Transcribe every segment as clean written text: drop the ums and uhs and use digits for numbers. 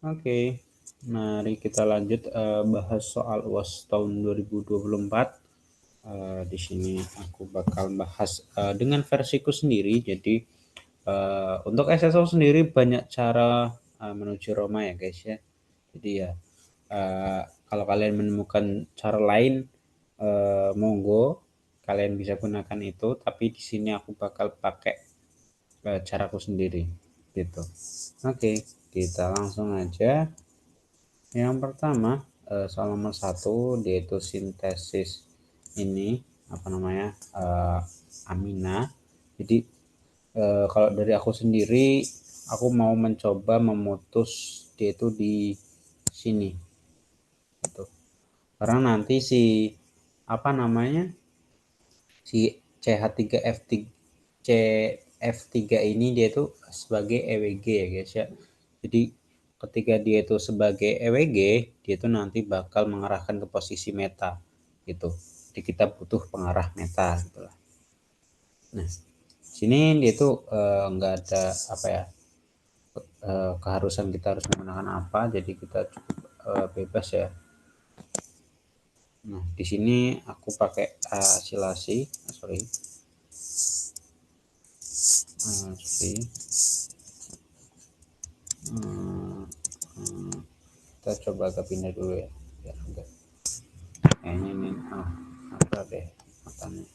Oke, mari kita lanjut bahas soal UAS tahun 2024. Di sini aku bakal bahas dengan versiku sendiri. Jadi untuk SSO sendiri banyak cara menuju Roma ya guys ya. Jadi ya kalau kalian menemukan cara lain, monggo kalian bisa gunakan itu. Tapi di sini aku bakal pakai caraku sendiri gitu. Oke, kita langsung aja. Yang pertama, soal nomor satu yaitu sintesis ini apa namanya amina. Jadi kalau dari aku sendiri, aku mau mencoba memutus dia itu di sini, gitu. Karena nanti si apa namanya si CH3F3 CF3 ini dia itu sebagai EWG ya guys ya. Jadi ketika dia itu sebagai EWG, dia itu nanti bakal mengarahkan ke posisi meta gitu. Jadi kita butuh pengarah meta gitu lah. Nah, sini dia itu nggak ada apa ya keharusan kita harus menggunakan apa, jadi kita cukup bebas ya. Nah, di sini aku pakai asilasi, sorry, Hmm, hmm, kita coba ke pindah dulu ya biar enggak kayaknya ini apa deh matanya.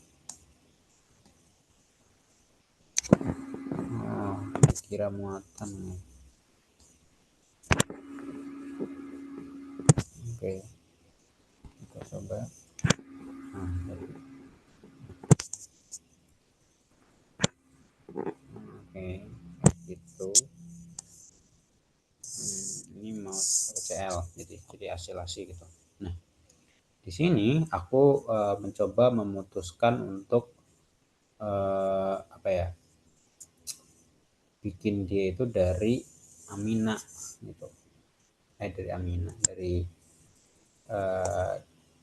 Oh, kira muatan nih. Oke, kita coba. Oke, gitu. Ini mouse OCL jadi asilasi gitu. Nah, di sini aku mencoba memutuskan untuk apa ya, bikin dia itu dari amina gitu. Dari amina, eh,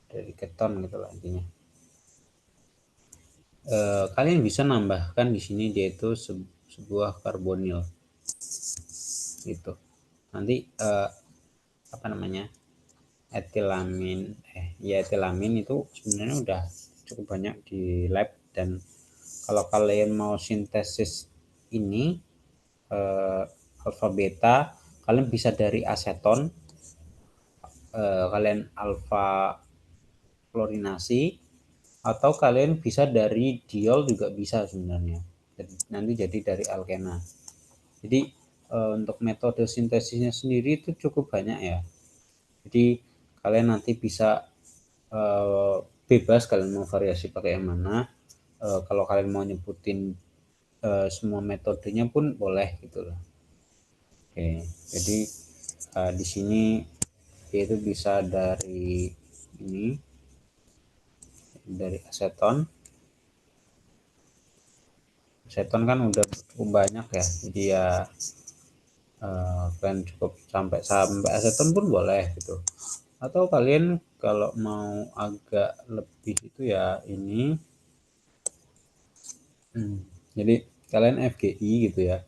dari keton gitu lah intinya. Kalian bisa nambahkan di sini dia itu sebuah karbonil gitu. Nanti apa namanya, etilamin ya etilamin itu sebenarnya udah cukup banyak di lab. Dan kalau kalian mau sintesis ini eh, alfa beta, kalian bisa dari aseton, kalian alfa klorinasi, atau kalian bisa dari diol juga bisa sebenarnya. Jadi, nanti jadi dari alkena. Jadi untuk metode sintesisnya sendiri itu cukup banyak ya. Jadi kalian nanti bisa eh, bebas kalian mau variasi pakai yang mana. Kalau kalian mau nyebutin semua metodenya pun boleh gitu loh. Oke, jadi di sini yaitu bisa dari ini, dari aseton. Aseton kan udah cukup banyak ya, jadi ya kalian cukup sampai sampai aseton pun boleh gitu. Atau kalian kalau mau agak lebih itu ya ini, jadi kalian FGI gitu ya,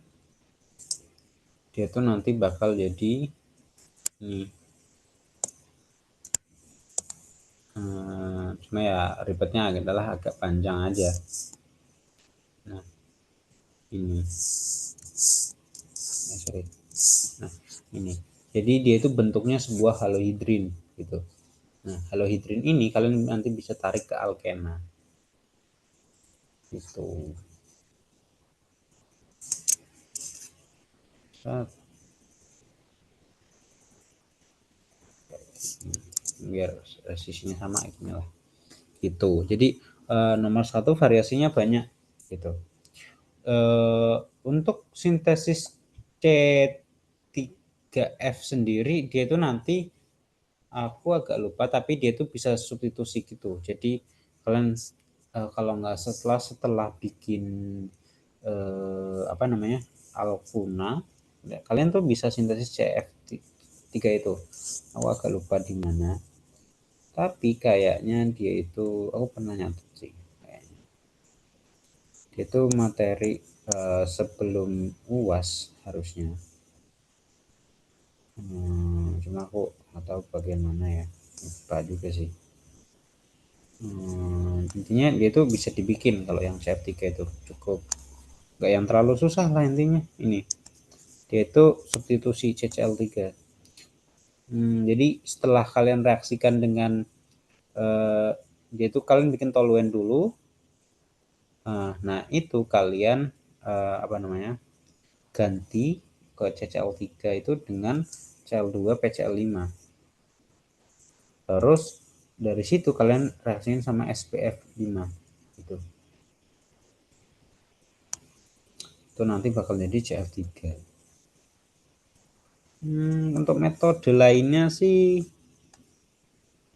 dia tuh nanti bakal jadi ini. Cuma ya ribetnya adalah agak panjang aja. Nah ini sorry. Nah ini, jadi dia itu bentuknya sebuah halohidrin gitu. Nah halohidrin ini kalian nanti bisa tarik ke alkena gitu. Biar sisinya sama inilah gitu. Jadi nomor satu variasinya banyak gitu. Untuk sintesis C3F sendiri dia itu nanti aku agak lupa, tapi dia itu bisa substitusi gitu. Jadi kalian kalau nggak setelah bikin apa namanya alkuna, kalian tuh bisa sintesis CF3 itu. Aku agak lupa di mana. Tapi kayaknya dia itu aku pernah nyatet sih. Kayaknya. Dia itu materi sebelum UAS harusnya. Cuma aku nggak tahu bagian mana ya, lupa juga sih. Intinya dia tuh bisa dibikin kalau yang CF3 itu cukup, nggak yang terlalu susah lah intinya. Ini dia itu substitusi CCl3. Jadi setelah kalian reaksikan dengan dia itu kalian bikin toluen dulu. Nah itu kalian apa namanya, ganti ke CCl3 itu dengan Cl2 PCl5. Terus dari situ kalian reaksiin sama SPF5 itu. Itu nanti bakal jadi CF3. Untuk metode lainnya sih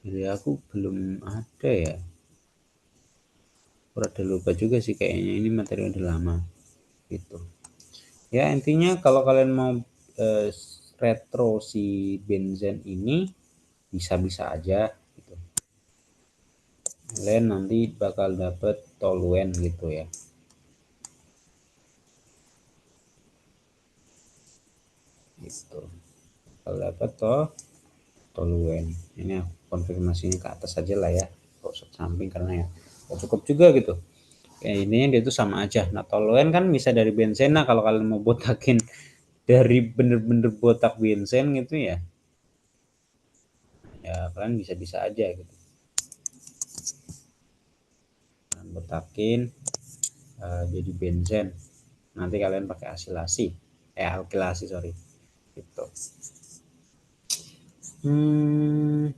dari aku belum ada ya. Udah lupa juga sih kayaknya, ini materi udah lama gitu. Ya intinya kalau kalian mau eh, retro si benzen ini bisa-bisa aja gitu. Kalian nanti bakal dapet toluen gitu ya. Gitu. Kalau dapet toluen. Ini aku konfirmasinya ke atas aja lah ya. Kalau samping karena ya cukup juga gitu. Kayak ini dia tuh sama aja. Nah toluen kan bisa dari benzen. Nah kalau kalian mau botakin dari bener-bener botak benzen gitu ya, ya kalian bisa-bisa aja gitu. Kalian botakin jadi benzen. Nanti kalian pakai asilasi, alkilasi sorry. Gitu. Hmm,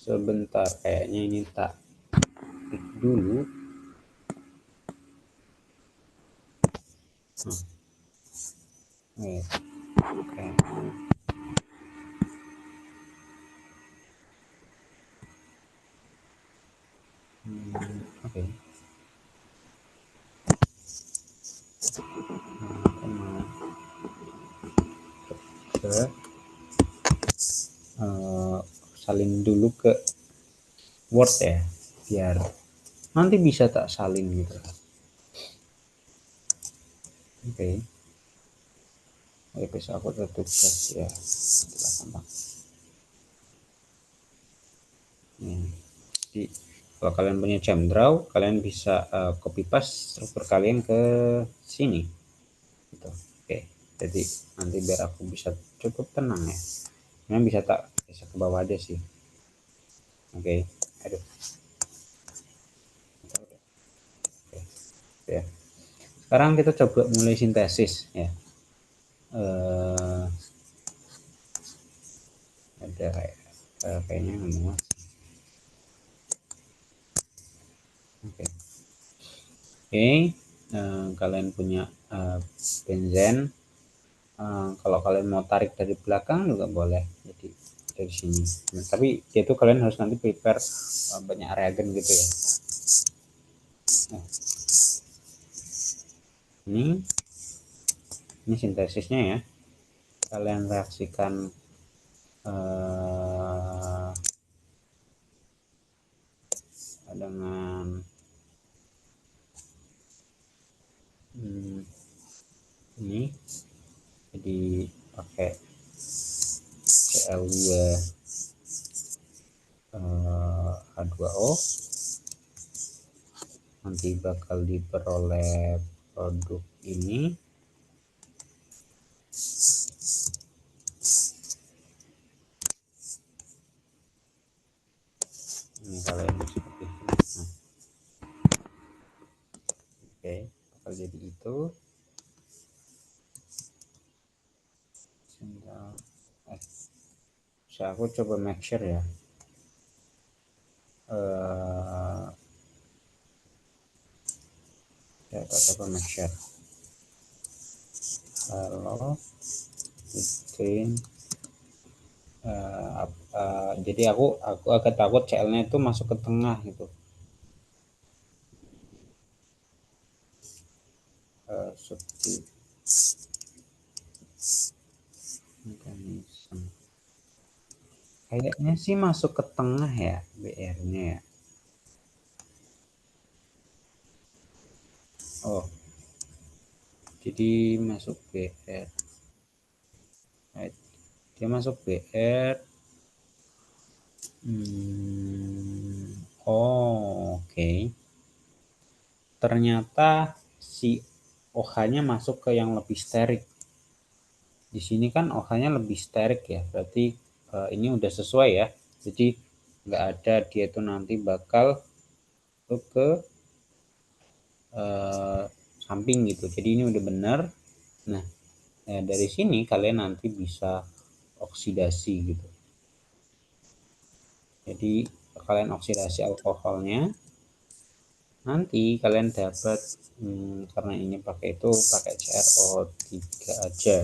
Sebentar kayaknya ini tak dulu. Oke. Oke. Ke salin dulu ke Word ya, biar nanti bisa tak salin gitu. Oke. Oke, besok aku tutup gas ya. Silakan Pak. Jadi kalau kalian punya jam draw, kalian bisa copy paste struktur kalian ke sini gitu. Oke, jadi nanti biar aku bisa cukup tenang ya, kalian bisa tak bisa ke bawah aja sih. Oke, aduh. Oke, ya. Sekarang kita coba mulai sintesis ya. eh ada kayaknya ngomong. Oke. Oke, kalian punya benzen. Kalau kalian mau tarik dari belakang juga boleh, jadi dari sini. Nah, tapi itu kalian harus nanti prepare banyak reagen gitu ya. Nah, ini sintesisnya ya. Kalian reaksikan uh, dengan ini, jadi pakai Cl2 H2O, nanti bakal diperoleh produk ini. Ini kalian seperti ini. Nah, oke, bakal jadi itu. Aku coba make sure ya. Ya, coba make sure. Kalau bikin jadi aku agak takut CL-nya itu masuk ke tengah gitu. Substitution mechanism. Kayaknya sih masuk ke tengah ya BR-nya ya. Oh, jadi masuk BR. Dia masuk BR. Oh, oke. Ternyata si OH-nya masuk ke yang lebih sterik. Di sini kan OH-nya lebih sterik ya, berarti ini udah sesuai ya. Jadi nggak ada dia itu nanti bakal ke samping gitu. Jadi ini udah benar. Nah, dari sini kalian nanti bisa oksidasi gitu. Jadi kalian oksidasi alkoholnya, nanti kalian dapat karena ini pakai itu pakai CrO3 aja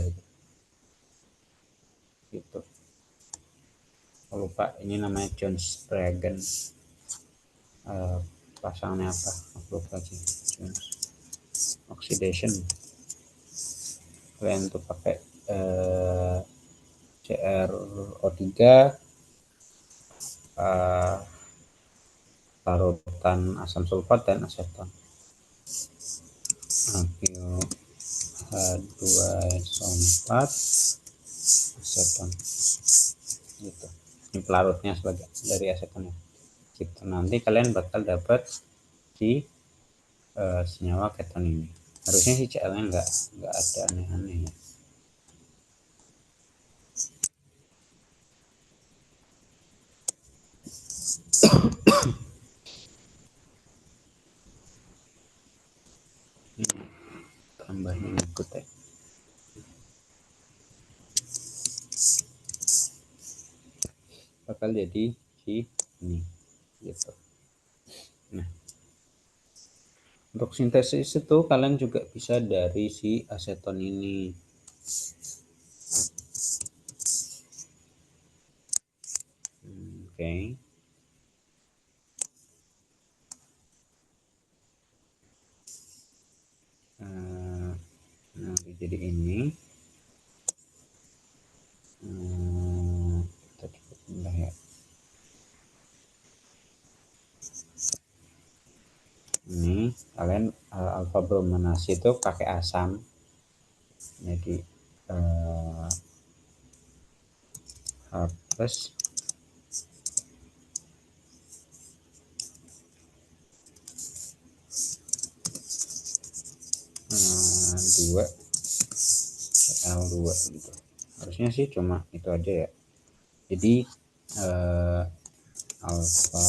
gitu. Lupa ini namanya John Sprague, pasangannya apa aku lupa lagi. Jones oxidation, kalian tuh pakai CrO3 larutan asam sulfat dan aseton. H2SO4 aseton gitu. Ini pelarutnya sebagai dari asetonnya gitu. Nanti kalian bakal dapat si senyawa keton ini. Harusnya si Cl nya nggak ada aneh-aneh ya. Ini tambahin ikut ya. Bakal jadi si ini gitu. Nah, untuk sintesis itu kalian juga bisa dari si aseton ini. Oke. Nah, jadi ini tadi udah ya. Ini kalian alfa bromonase itu pakai asam. Jadi H plus dua Cl2 gitu. Harusnya sih cuma itu aja ya. Jadi alpha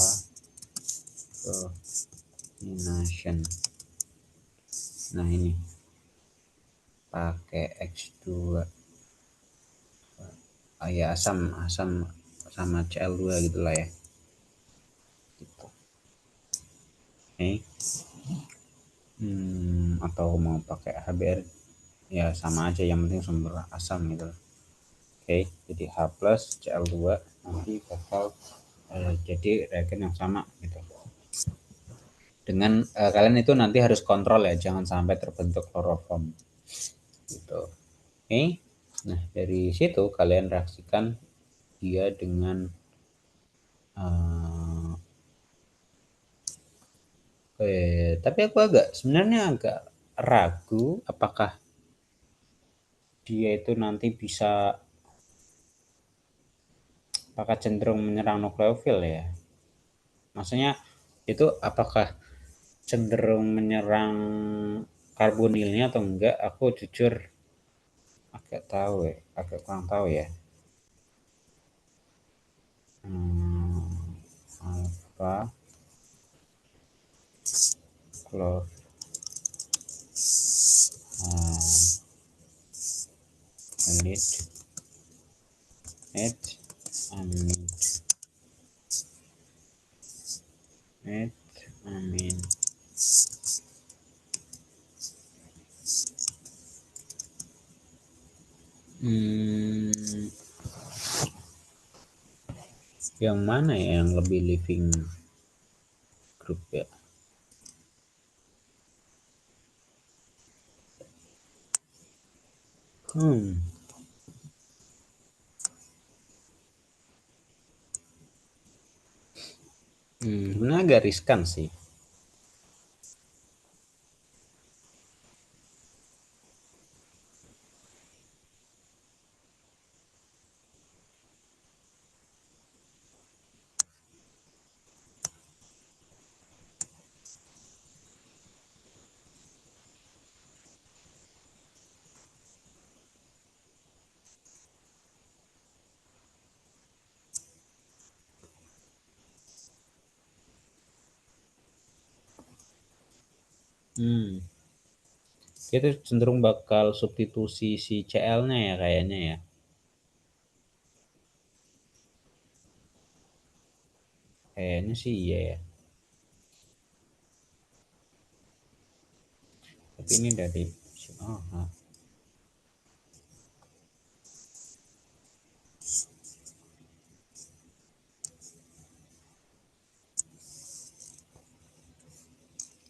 bromination. Nah ini pakai X2 ya asam sama Cl2 gitulah ya gitu. Oke. Atau mau pakai HBr ya sama aja, yang penting sumber asam gitu. Oke, jadi H plus Cl2 nanti bakal jadi reagen yang sama gitu. Dengan kalian itu nanti harus kontrol ya, jangan sampai terbentuk kloroform gitu. Oke. Nah, dari situ kalian reaksikan dia dengan tapi aku sebenarnya agak ragu apakah dia itu nanti bisa apakah cenderung menyerang nukleofil ya. Maksudnya itu apakah cenderung menyerang karbonilnya atau enggak, aku jujur agak kurang tahu ya. Alpha chloride H amin yang mana ya yang lebih living group ya? Sebenarnya agak riskan sih. Dia tuh cenderung bakal substitusi si CL-nya ya kayaknya ya. Kayaknya sih iya ya. Tapi ini dari oh, nah.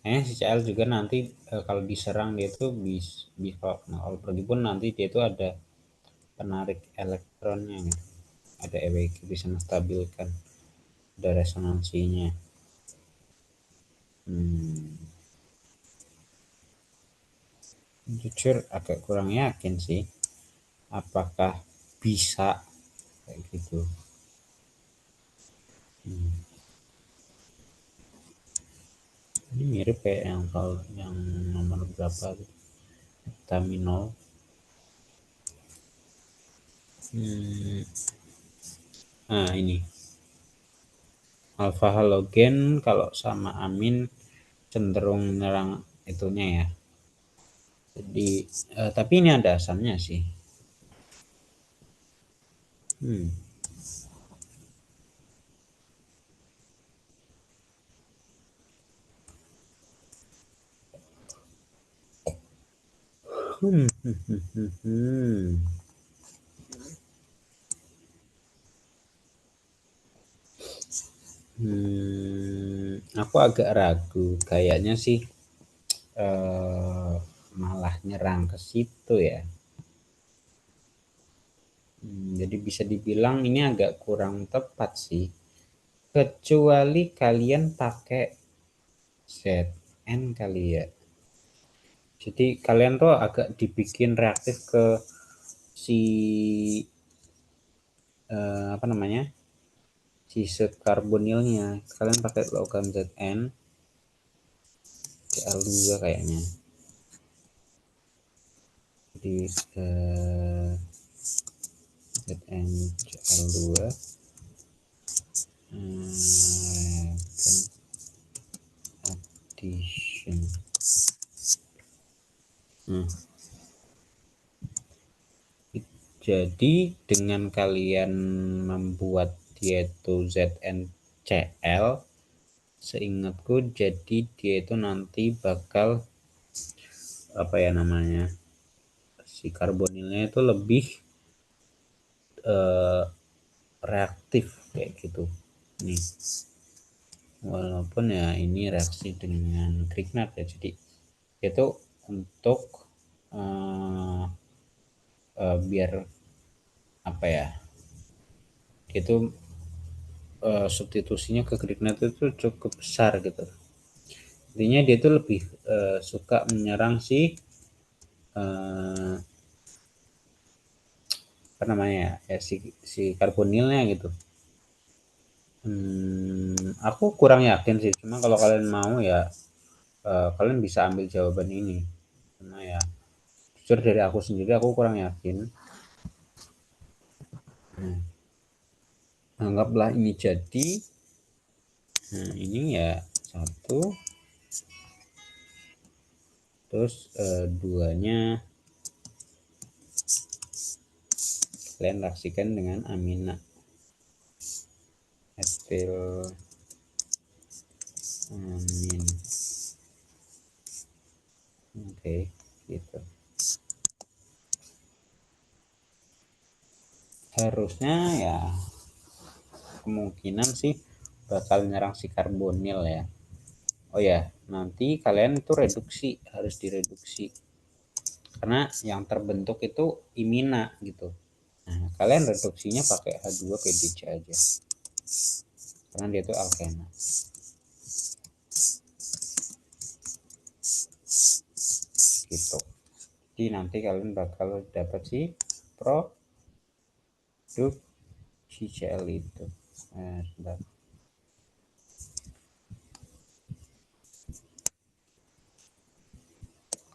Si CL juga nanti kalau diserang dia tuh bisa kalau pergi pun nanti dia tuh ada penarik elektronnya gitu. Ada EWG bisa menstabilkan, ada resonansinya. Hmm, jujur agak kurang yakin sih apakah bisa kayak gitu. Hmm. Ini mirip kayak yang kalau yang nomor berapa gitu. Terminal. Hmm. Nah ini alfa halogen kalau sama amin cenderung menyerang itunya ya. Jadi tapi ini ada asamnya sih. Hmm. Hmm. Hmm. Hmm. Hmm. Aku agak ragu. Kayaknya sih eh, malah nyerang ke situ ya. Jadi bisa dibilang ini agak kurang tepat sih. Kecuali kalian pakai ZN kali ya. Jadi kalian tuh agak dibikin reaktif ke si apa namanya? Si karbonilnya. Kalian pakai logam ZN Cl2 kayaknya. Jadi ZN Cl2 addition. Hmm. Jadi dengan kalian membuat dia itu ZnCl, seingatku jadi dia itu nanti bakal apa ya namanya, si karbonilnya itu lebih eh, reaktif kayak gitu nih, walaupun ya ini reaksi dengan Grignard ya, jadi itu untuk eh, biar apa ya, itu substitusinya ke Grignard itu cukup besar gitu. Intinya dia tuh lebih suka menyerang si apa namanya ya, si karbonilnya gitu. Aku kurang yakin sih, cuma kalau kalian mau ya kalian bisa ambil jawaban ini, karena ya jujur dari aku sendiri aku kurang yakin. Nah, anggaplah ini jadi, nah ini ya satu, terus duanya kalian reaksikan dengan amina etil amin. Oke, gitu. Harusnya ya kemungkinan sih bakal nyerang si karbonil ya. Oh ya, nanti kalian itu reduksi, harus direduksi karena yang terbentuk itu imina gitu. Nah, kalian reduksinya pakai H2PDC aja karena dia itu alkena gitu. Jadi nanti kalian bakal dapat si produk CCl itu. Nah,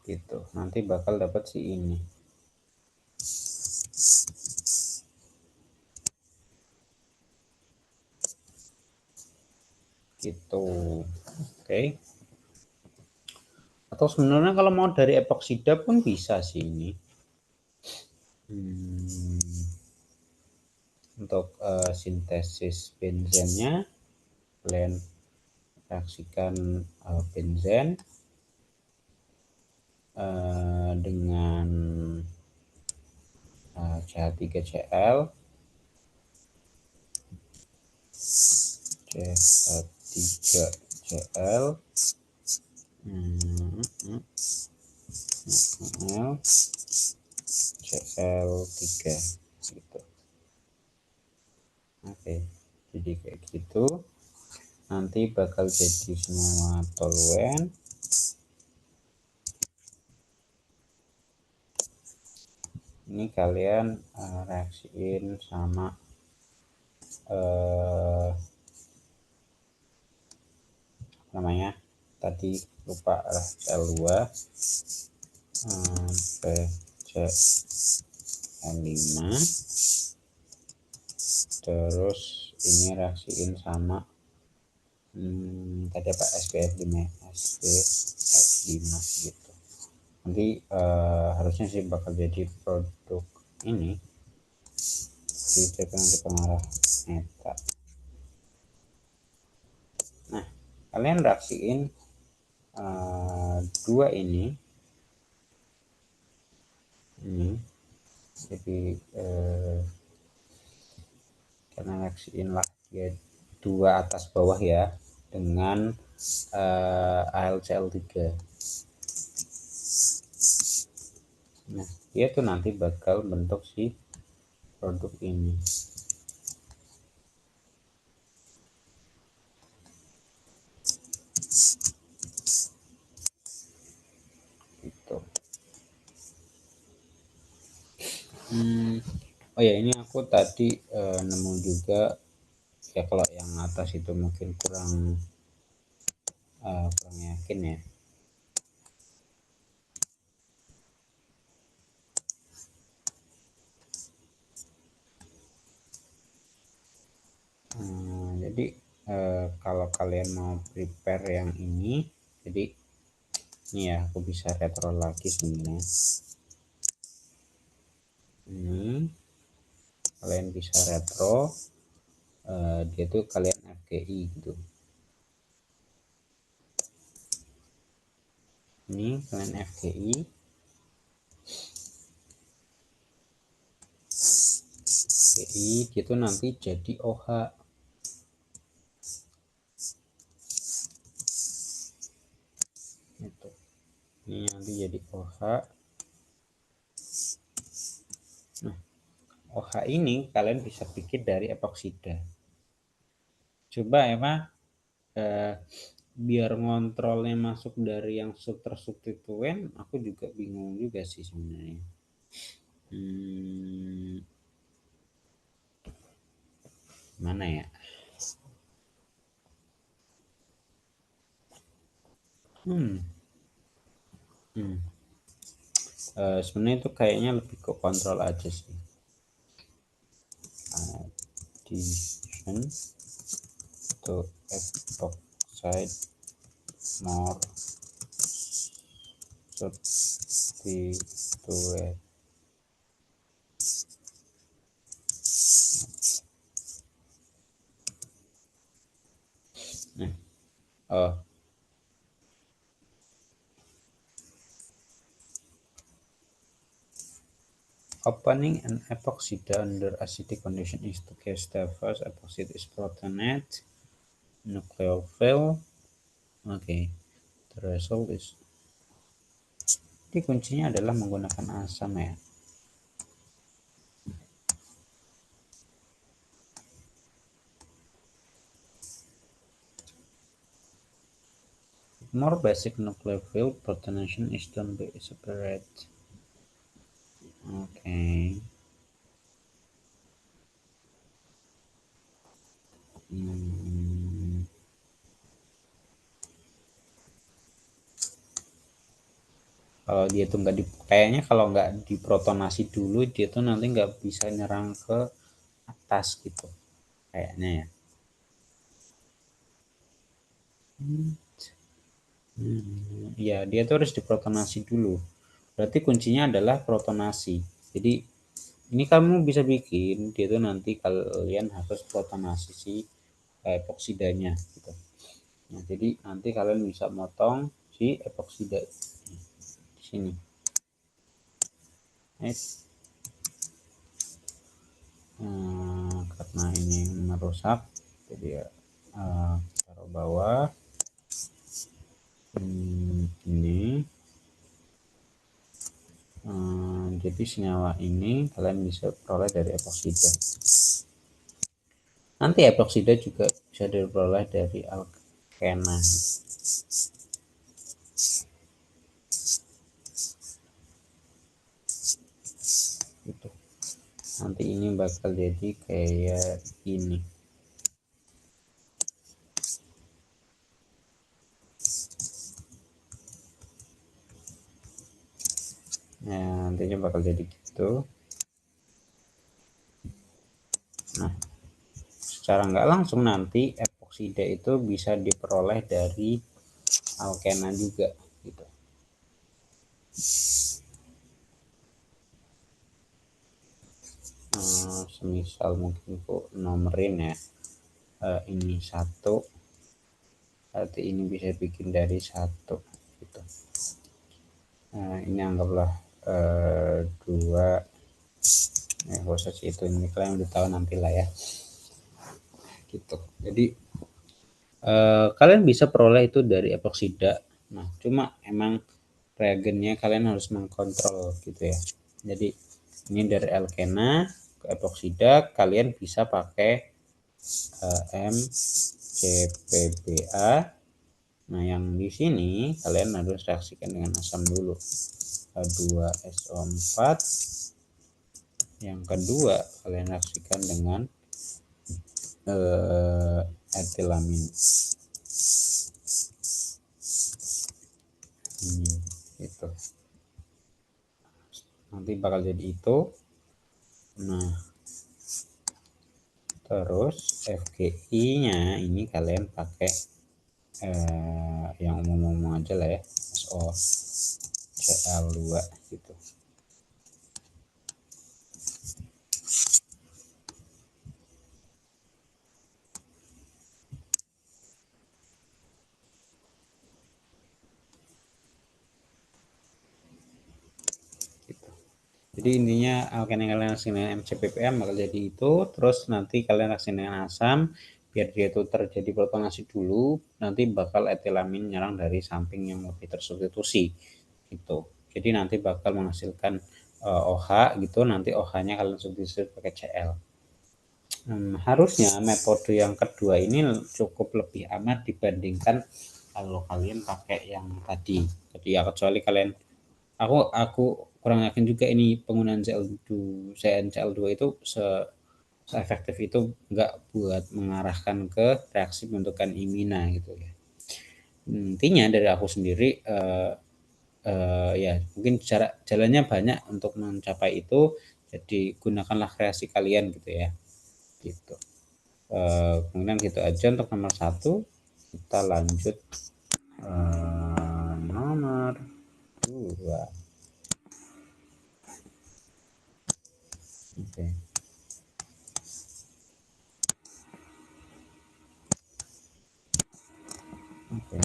gitu. Nanti bakal dapat si ini. Gitu. Oke. Atau sebenarnya kalau mau dari epoksida pun bisa sih ini. Untuk sintesis benzennya, kalian reaksikan benzen dengan CH3Cl, CH3Cl, Cl3 gitu. Oke, jadi kayak gitu. Nanti bakal jadi semua toluen. Ini kalian reaksiin sama namanya tadi lupa Cl2 PCl5, terus ini reaksiin sama tadi apa, SPF5 gitu. Nanti harusnya sih bakal jadi produk ini di nanti pengarah meta. Nah, kalian reaksiin dua ini jadi karena reaksiin lah ya dua atas bawah ya dengan AlCl3. Nah, dia tuh nanti bakal bentuk si produk ini. Gitu. Oh ya, ini aku tadi nemu juga ya, kalau yang atas itu mungkin kurang yakin ya. Jadi kalau kalian mau prepare yang ini, jadi ini ya aku bisa retro lagi sebenarnya. Ini kalian bisa retro, dia tuh kalian FGI gitu. Ini kalian FGI, dia tuh nanti jadi OH. Gitu. Ini nanti jadi OH. Nah, OH ini kalian bisa bikin dari epoksida. Coba emang biar ngontrolnya masuk dari yang tersubstituen, aku juga bingung juga sih sebenarnya. Mana ya? Sebenarnya itu kayaknya lebih ke kontrol aja sih. Addition to epoxide more substitute. Opening an epoxide under acidic condition is the case. The first epoxide is protonate nucleophile. Okay, the result is. Jadi kuncinya adalah menggunakan asam ya. More basic nucleophile protonation is done by separate. Okay. Kalau dia tuh nggak kayaknya kalau nggak diprotonasi dulu, dia tuh nanti nggak bisa nyerang ke atas gitu kayaknya ya. Ya, dia tuh harus diprotonasi dulu. Berarti kuncinya adalah protonasi. Jadi ini kamu bisa bikin dia tuh nanti kalian harus protonasi si epoksidanya gitu. Nah, jadi nanti kalian bisa motong si epoksida di sini. Karena ini merusak, jadi ya taruh bawah. Ini jadi senyawa ini kalian bisa peroleh dari epoksida. Nanti epoksida juga bisa diperoleh dari alkena. Gitu. Nanti ini bakal jadi kayak ini. Nah, nantinya bakal jadi gitu. Nah, secara nggak langsung nanti epoksida itu bisa diperoleh dari alkena juga gitu. Semisal mungkin kok nomerin ya, ini 1, berarti ini bisa bikin dari 1 gitu. Nah, ini anggaplah 2, ya nggak usah sih itu, ini kalian udah tahu nanti lah ya gitu. Jadi kalian bisa peroleh itu dari epoksida. Nah, cuma emang reagennya kalian harus mengkontrol gitu ya. Jadi ini dari alkena ke epoksida kalian bisa pakai MCPBA. Nah, yang di sini kalian harus reaksikan dengan asam dulu, H2SO4. Yang kedua kalian reaksikan dengan etilamin. Itu nanti bakal jadi itu. Nah, terus FGI nya ini kalian pakai yang umum-umum aja lah ya, SOCl2 gitu. Jadi intinya alkena kalian reaksi dengan MCPPM bakal jadi itu, terus nanti kalian reaksi dengan asam biar dia itu terjadi protonasi dulu, nanti bakal etilamin nyerang dari samping yang lebih tersubstitusi gitu. Jadi nanti bakal menghasilkan OH gitu, nanti OH-nya kalian substitusi pakai Cl. Harusnya metode yang kedua ini cukup lebih aman dibandingkan kalau kalian pakai yang tadi. Jadi ya kecuali kalian, aku kurang yakin juga ini penggunaan CnCl2 itu efektif itu enggak buat mengarahkan ke reaksi pembentukan imina gitu ya. Intinya dari aku sendiri ya mungkin jalannya banyak untuk mencapai itu, jadi gunakanlah kreasi kalian gitu ya gitu. Kemudian gitu aja untuk nomor 1. Kita lanjut nomor 2. Oke. Oke.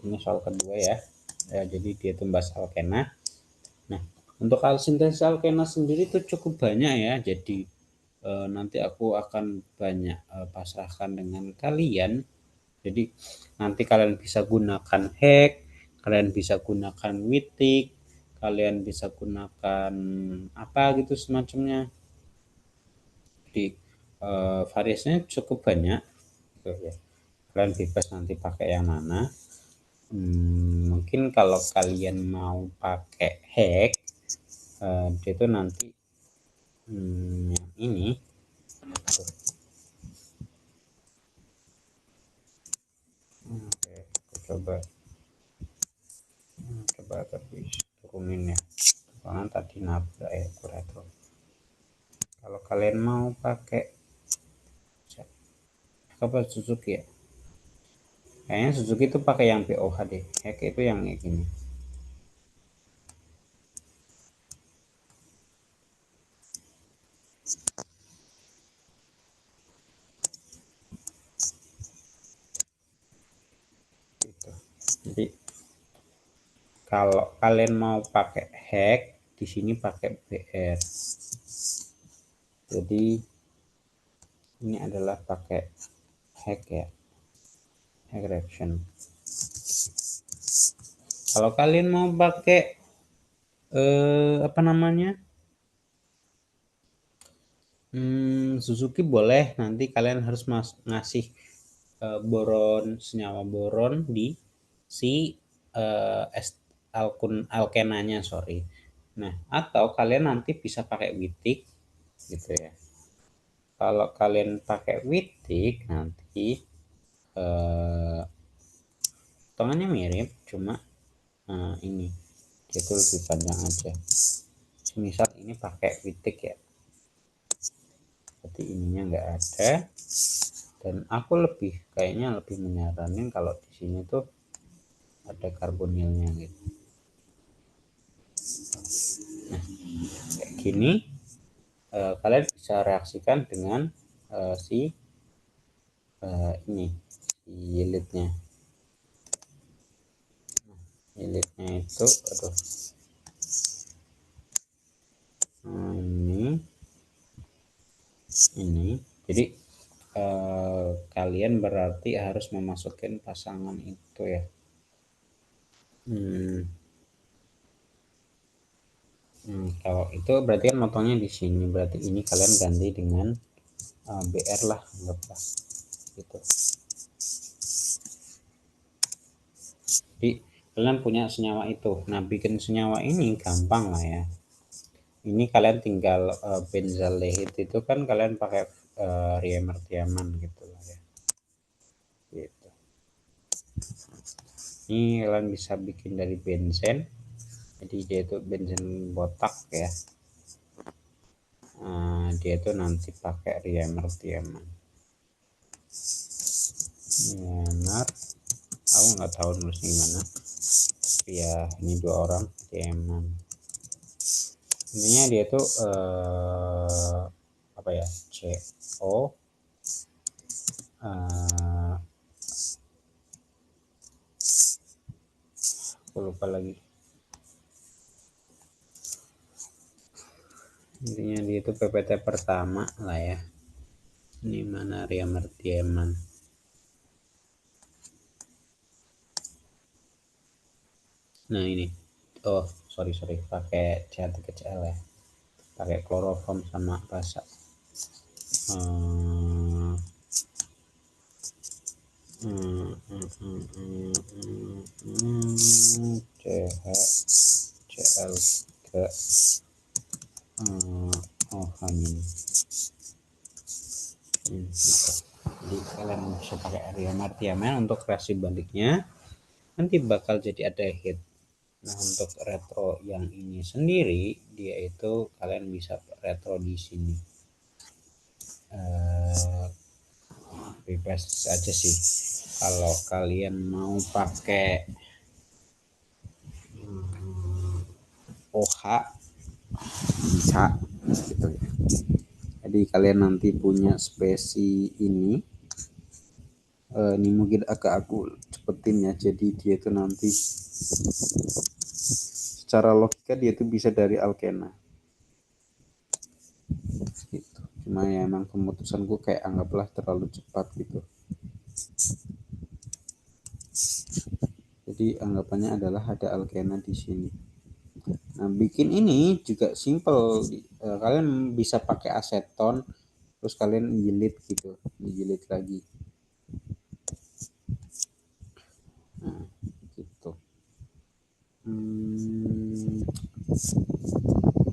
Ini soal kedua ya. Jadi dia itu bahas alkena. Nah, untuk sintesis alkena sendiri itu cukup banyak ya. Jadi nanti aku akan banyak pasrahkan dengan kalian. Jadi nanti kalian bisa gunakan Heck, kalian bisa gunakan Wittig, kalian bisa gunakan apa gitu semacamnya. Jadi variasinya cukup banyak gitu ya. Kalian bebas nanti pakai yang mana. Mungkin kalau kalian mau pakai Heck, dia itu nanti yang ini. Oke, aku coba coba tapi turunin ya, soalnya tadi nabrak ya aku retro. Kalau kalian mau pakai apa Suzuki ya, kayaknya Suzuki itu pakai yang BOH deh, hack itu yang kayak gini. Gitu. Jadi kalau kalian mau pakai hack di sini pakai BR. Jadi ini adalah pakai hack ya, hack reaction. Kalau kalian mau pakai apa namanya, Suzuki boleh, nanti kalian harus ngasih boron, senyawa boron di si alkenanya, sorry. Nah, atau kalian nanti bisa pakai witik gitu ya. Kalau kalian pakai witik nanti potongannya mirip, cuma ini dia tuh lebih panjang aja. Misal ini pakai witik ya, berarti ininya nggak ada, dan aku kayaknya lebih menyarankan kalau di sini tuh ada karbonilnya gitu. Nah, kayak gini kalian bisa reaksikan dengan si ini si leadnya. Leadnya itu aduh, ini jadi kalian berarti harus memasukkan pasangan itu ya. Kalau itu berarti kan motongnya di sini, berarti ini kalian ganti dengan BR lah, anggaplah gitu. Jadi kalian punya senyawa itu, nah bikin senyawa ini gampang lah ya. Ini kalian tinggal benzaldehid itu kan kalian pakai Riemer-Tiemann gitu lah ya gitu. Ini kalian bisa bikin dari benzen, jadi dia itu benzen botak ya. Dia itu nanti pakai Riemer-Tiemann. Riemer, aku nggak tahu nulisnya gimana, tapi ya ini dua orang Tiemann. Intinya dia tuh apa ya, CO aku lupa lagi, intinya dia itu PPT pertama lah ya. Ini mana Riemer-Tiemann, nah ini, oh sorry pakai CH3Cl ya, pakai kloroform sama basa. CHCl3 OH-. Jadi kalian bisa pakai Riemer-Tiemann untuk reaksi baliknya, nanti bakal jadi ada heat. Nah untuk retro yang ini sendiri, dia itu kalian bisa retro di sini, bebas aja sih. Kalau kalian mau pakai OH bisa gitu ya. Jadi kalian nanti punya spesi ini mungkin agak aku cepetin ya. Jadi dia itu nanti secara logika dia itu bisa dari alkena gitu. Cuma ya emang keputusanku kayak anggaplah terlalu cepat gitu. Jadi anggapannya adalah ada alkena di sini. Nah, bikin ini juga simple. Kalian bisa pakai aseton, terus kalian jilid gitu, dijilid lagi. Nah, gitu.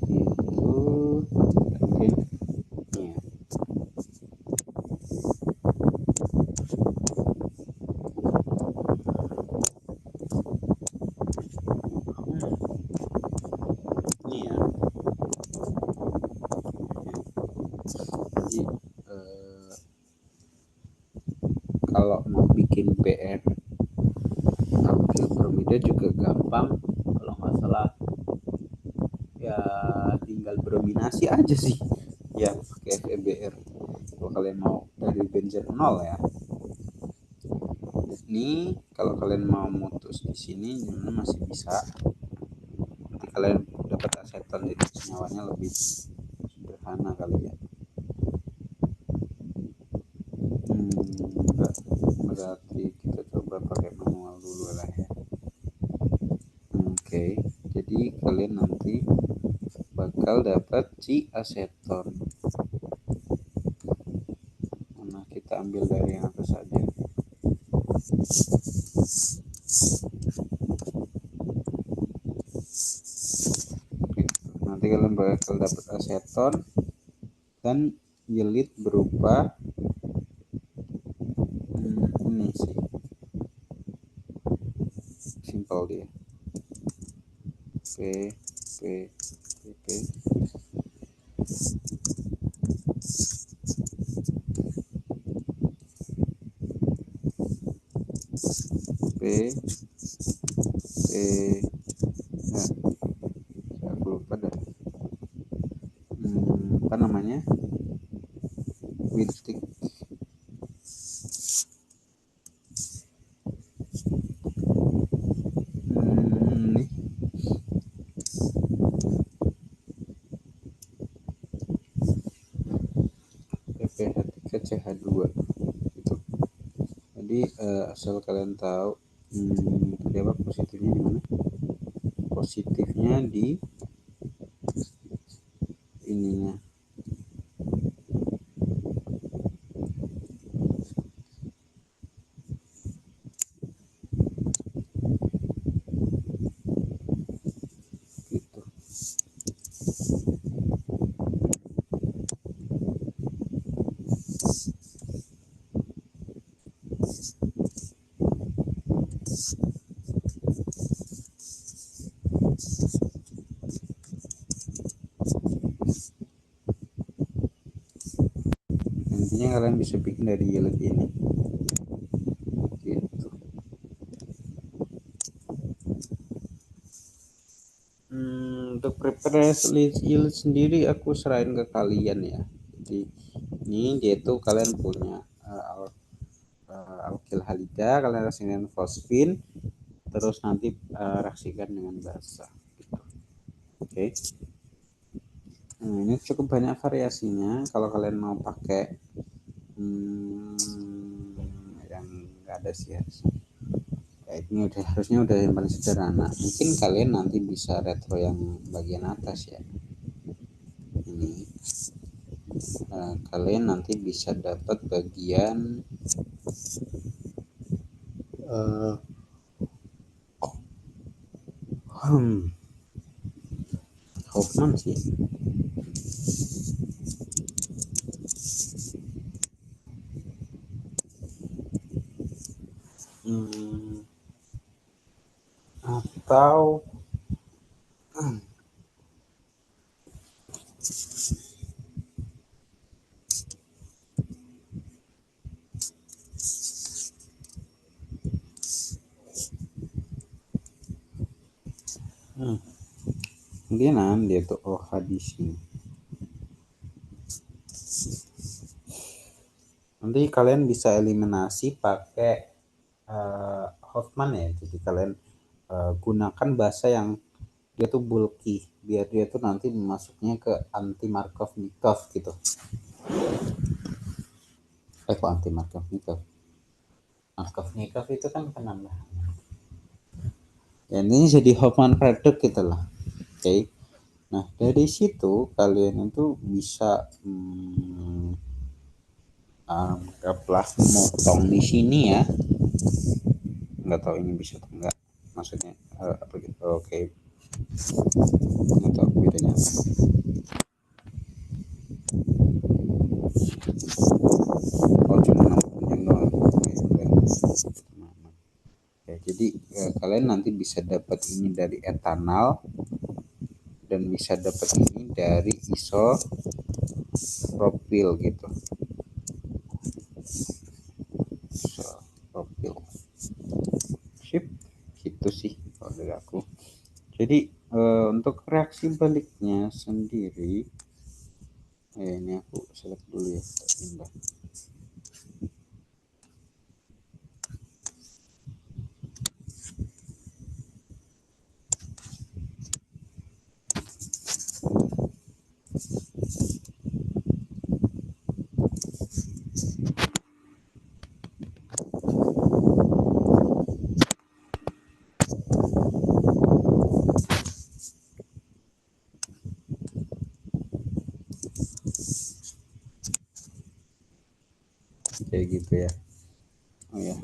Itu mungkin ya. kombinasi aja sih ya pakai FeBr. Kalau kalian mau dari benzen 0 ya, ini kalau kalian mau mutus di sini masih bisa, nanti kalian dapat aseton jadi senyawanya lebih sederhana kali ya. Enggak, berarti kita coba pakai manual dulu lah ya. Oke, jadi kalian nanti bakal dapat si aseton. Nah, kita ambil dari yang atas saja. Oke, nanti kalian bakal dapat aseton dan jilid berupa ini sih, simpel dia. P P P P nah, aku lupa dah. Apa namanya, widstick nih PPH3 CH2 gitu. Jadi asal kalian tahu tadi apa positifnya di mana, positifnya di ininya. Gitu. Intinya kalian bisa bikin dari yield ini gitu. Untuk prepare yield sendiri aku serahin ke kalian ya. Jadi ini yaitu kalian punya alkyl halida, kalian reaksikan dengan fosfin, terus nanti reaksikan dengan basa gitu. Oke. Nah, ini cukup banyak variasinya. Kalau kalian mau pakai yang enggak ada sih ya, ini udah harusnya udah yang paling sederhana. Mungkin kalian nanti bisa retro yang bagian atas ya, ini kalian nanti bisa dapat bagian Hoffman sih. Atau mungkin dia tuh OH di sini. Nanti kalian bisa eliminasi pakai Hoffman ya. Jadi kalian gunakan bahasa yang dia tuh bulky biar dia tuh nanti masuknya ke anti Markov-Nikov gitu. Kok anti Markov-Nikov? Markov-Nikov itu kan penambahan. Ya, ini jadi Hoffman product gitu lah. Oke. Nah, dari situ kalian itu bisa anggaplah motong di sini ya. Nggak tahu ini bisa atau enggak. Maksudnya apa gitu. Oke. Nggak tahu bedanya apa. Oh, cuma panjang doang. Ya, jadi kalian nanti bisa dapat ini dari etanol dan bisa dapat ini dari isopropil gitu. Isopropil. Sip, gitu sih kalau dari aku. Jadi Untuk reaksi baliknya sendiri, ini aku select dulu ya, pindah. Kayak gitu ya. Oh ya,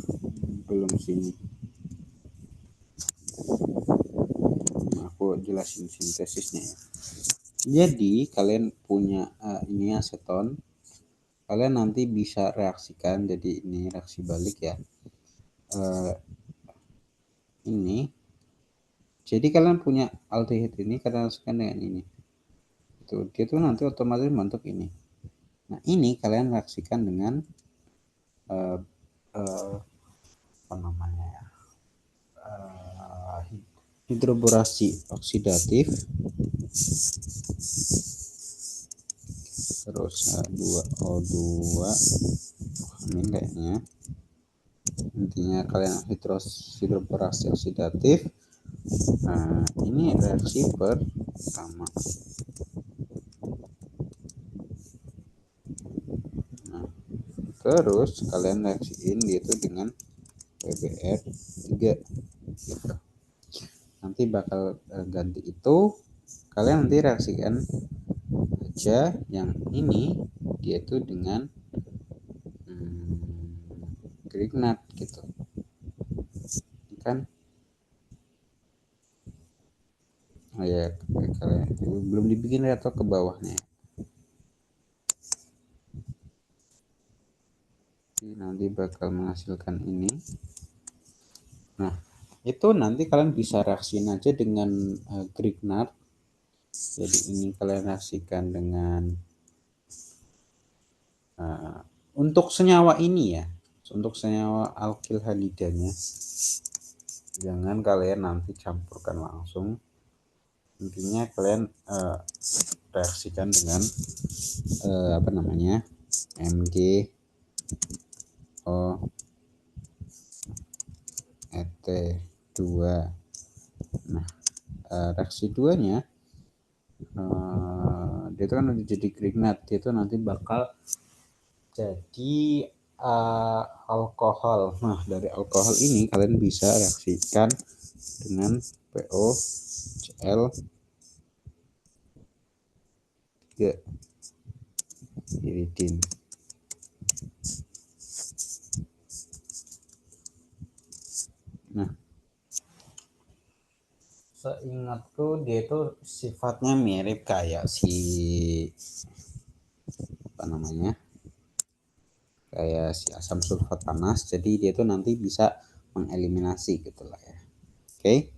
belum sini. Aku jelasin sintesisnya ya. Jadi kalian punya ini aseton, kalian nanti bisa reaksikan. Jadi ini reaksi balik ya. Ini. Jadi kalian punya aldehyde ini, kalian reaksikan dengan ini. Tuh, dia tuh nanti otomatis membentuk ini. Nah ini kalian reaksikan dengan uh, uh, apa namanya ya? Hidroborasi oksidatif, terus H2O2 amin kayaknya. Intinya kalian hidroborasi oksidatif. Nah ini reaksi pertama. Nah terus kalian reaksiin gitu dengan PBr3 gitu. Nanti bakal ganti itu, kalian nanti reaksikan aja yang ini dia itu dengan Grignard gitu kan. Oh ya, kalian belum dibikin atau ke bawahnya. Jadi nanti bakal menghasilkan ini. Nah itu nanti kalian bisa reaksiin aja dengan Grignard. Jadi ini kalian reaksikan dengan untuk senyawa ini ya, untuk senyawa alkil halidanya jangan kalian nanti campurkan langsung. Intinya kalian reaksikan dengan apa namanya, MgO Et2. Nah reaksi 2 nya dia itu kan udah jadi Grignard, dia itu nanti bakal jadi alkohol. Nah dari alkohol ini kalian bisa reaksikan dengan POCl 3 iridin. Nah seingatku dia itu sifatnya mirip kayak si apa namanya, kayak si asam sulfat panas. Jadi dia tuh nanti bisa mengeliminasi gitulah ya. Oke,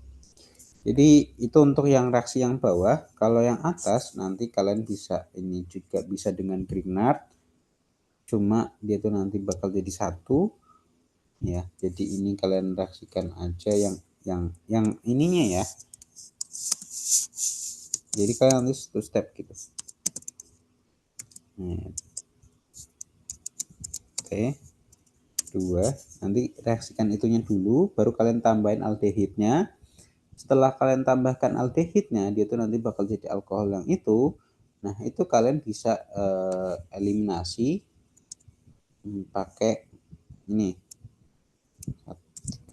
jadi itu untuk yang reaksi yang bawah. Kalau yang atas nanti kalian bisa ini juga bisa dengan Grignard, cuma dia tuh nanti bakal jadi satu ya. Jadi ini kalian reaksikan aja yang ininya ya. Jadi kalian nanti satu step gitu. Oke, 2 nanti reaksikan itunya dulu, baru kalian tambahin aldehidnya. Setelah kalian tambahkan aldehidnya, dia tuh nanti bakal jadi alkohol yang itu. Nah itu kalian bisa eliminasi pakai ini.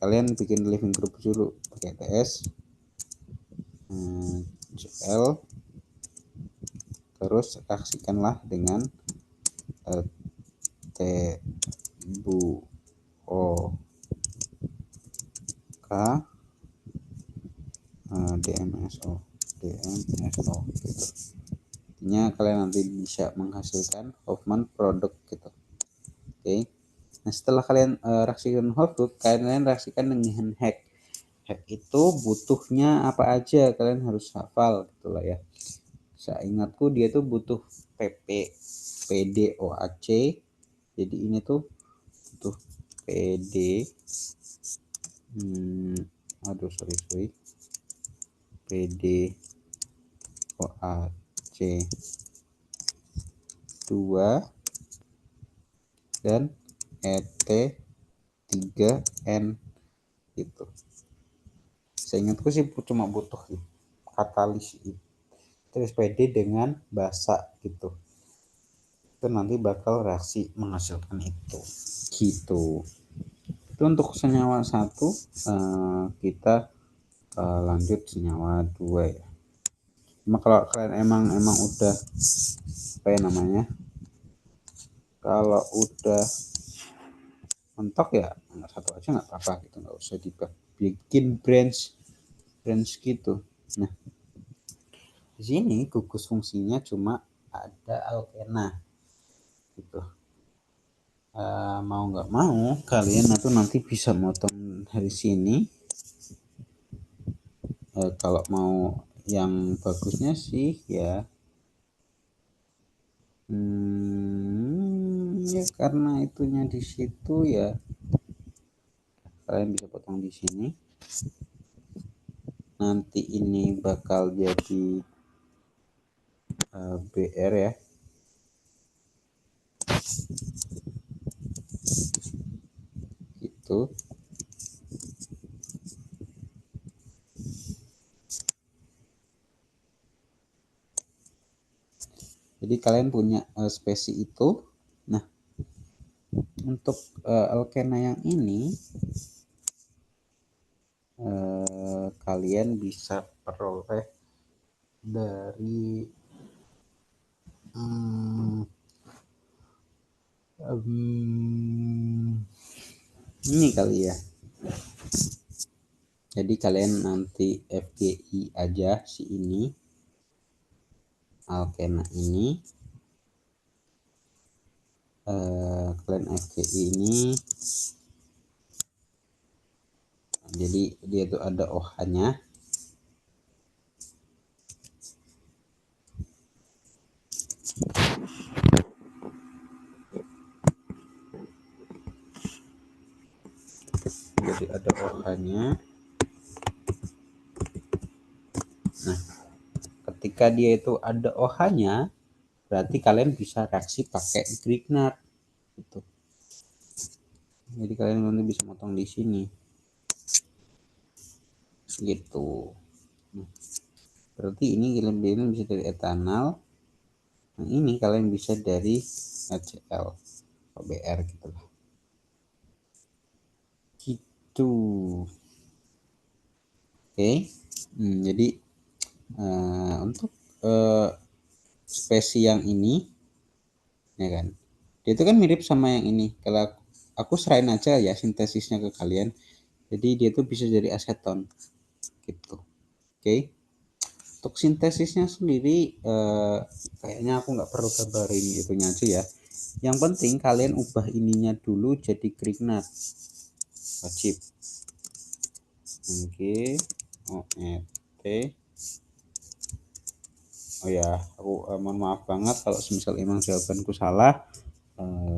Kalian bikin living group dulu pakai TS Cl, terus reaksikanlah dengan TbO K DMSO gitu. Intinya kalian nanti bisa menghasilkan Hoffman produk gitu. Oke. Nah setelah kalian reaksikan Hoffman, kalian reaksikan dengan Heck. Heck itu butuhnya apa aja kalian harus hafal gitulah ya. Saya ingatku dia tuh butuh PP, PD, OAC. Jadi ini tuh butuh PD. Aduh sorry. PD OAC 2 dan ET 3N gitu. Seingatku sih cuma butuh katalis terus PD dengan basa gitu. Itu nanti bakal reaksi menghasilkan itu gitu. Itu untuk senyawa 1. Kita lanjut senyawa 2 ya. Cuma kalau kalian emang udah apa ya namanya, kalau udah mentok ya satu aja nggak apa-apa gitu, nggak usah dibikin branch gitu. Nah, di sini gugus fungsinya cuma ada alkena gitu. Mau nggak mau kalian itu nanti bisa motong dari sini. Kalau mau yang bagusnya sih ya, ya karena itunya di situ ya, kalian bisa potong di sini. Nanti ini bakal jadi BR ya. Itu jadi kalian punya spesi itu. Nah, untuk alkena yang ini kalian bisa peroleh dari ini kali ya. Jadi kalian nanti FGI aja si ini alkena ini, kalian FGI ini, jadi dia tuh ada OH-nya. Jadi ada OH-nya. Nah, ketika dia itu ada OH-nya, berarti kalian bisa reaksi pakai Grignard gitu. Jadi kalian nanti bisa motong di sini gitu. Nah, berarti ini kalian bisa dari etanol. Nah, ini kalian bisa dari HCl atau BR gitu lah. Gitu. Oke. Jadi untuk spesi yang ini ya kan, dia itu kan mirip sama yang ini. Kalau aku serain aja ya sintesisnya ke kalian, jadi dia tuh bisa jadi aseton gitu. Oke. Untuk sintesisnya sendiri kayaknya aku nggak perlu kabarin itunya aja ya. Yang penting kalian ubah ininya dulu jadi Grignard, wajib. Oke. Oh ya, aku mohon maaf banget kalau semisal emang jawabanku salah.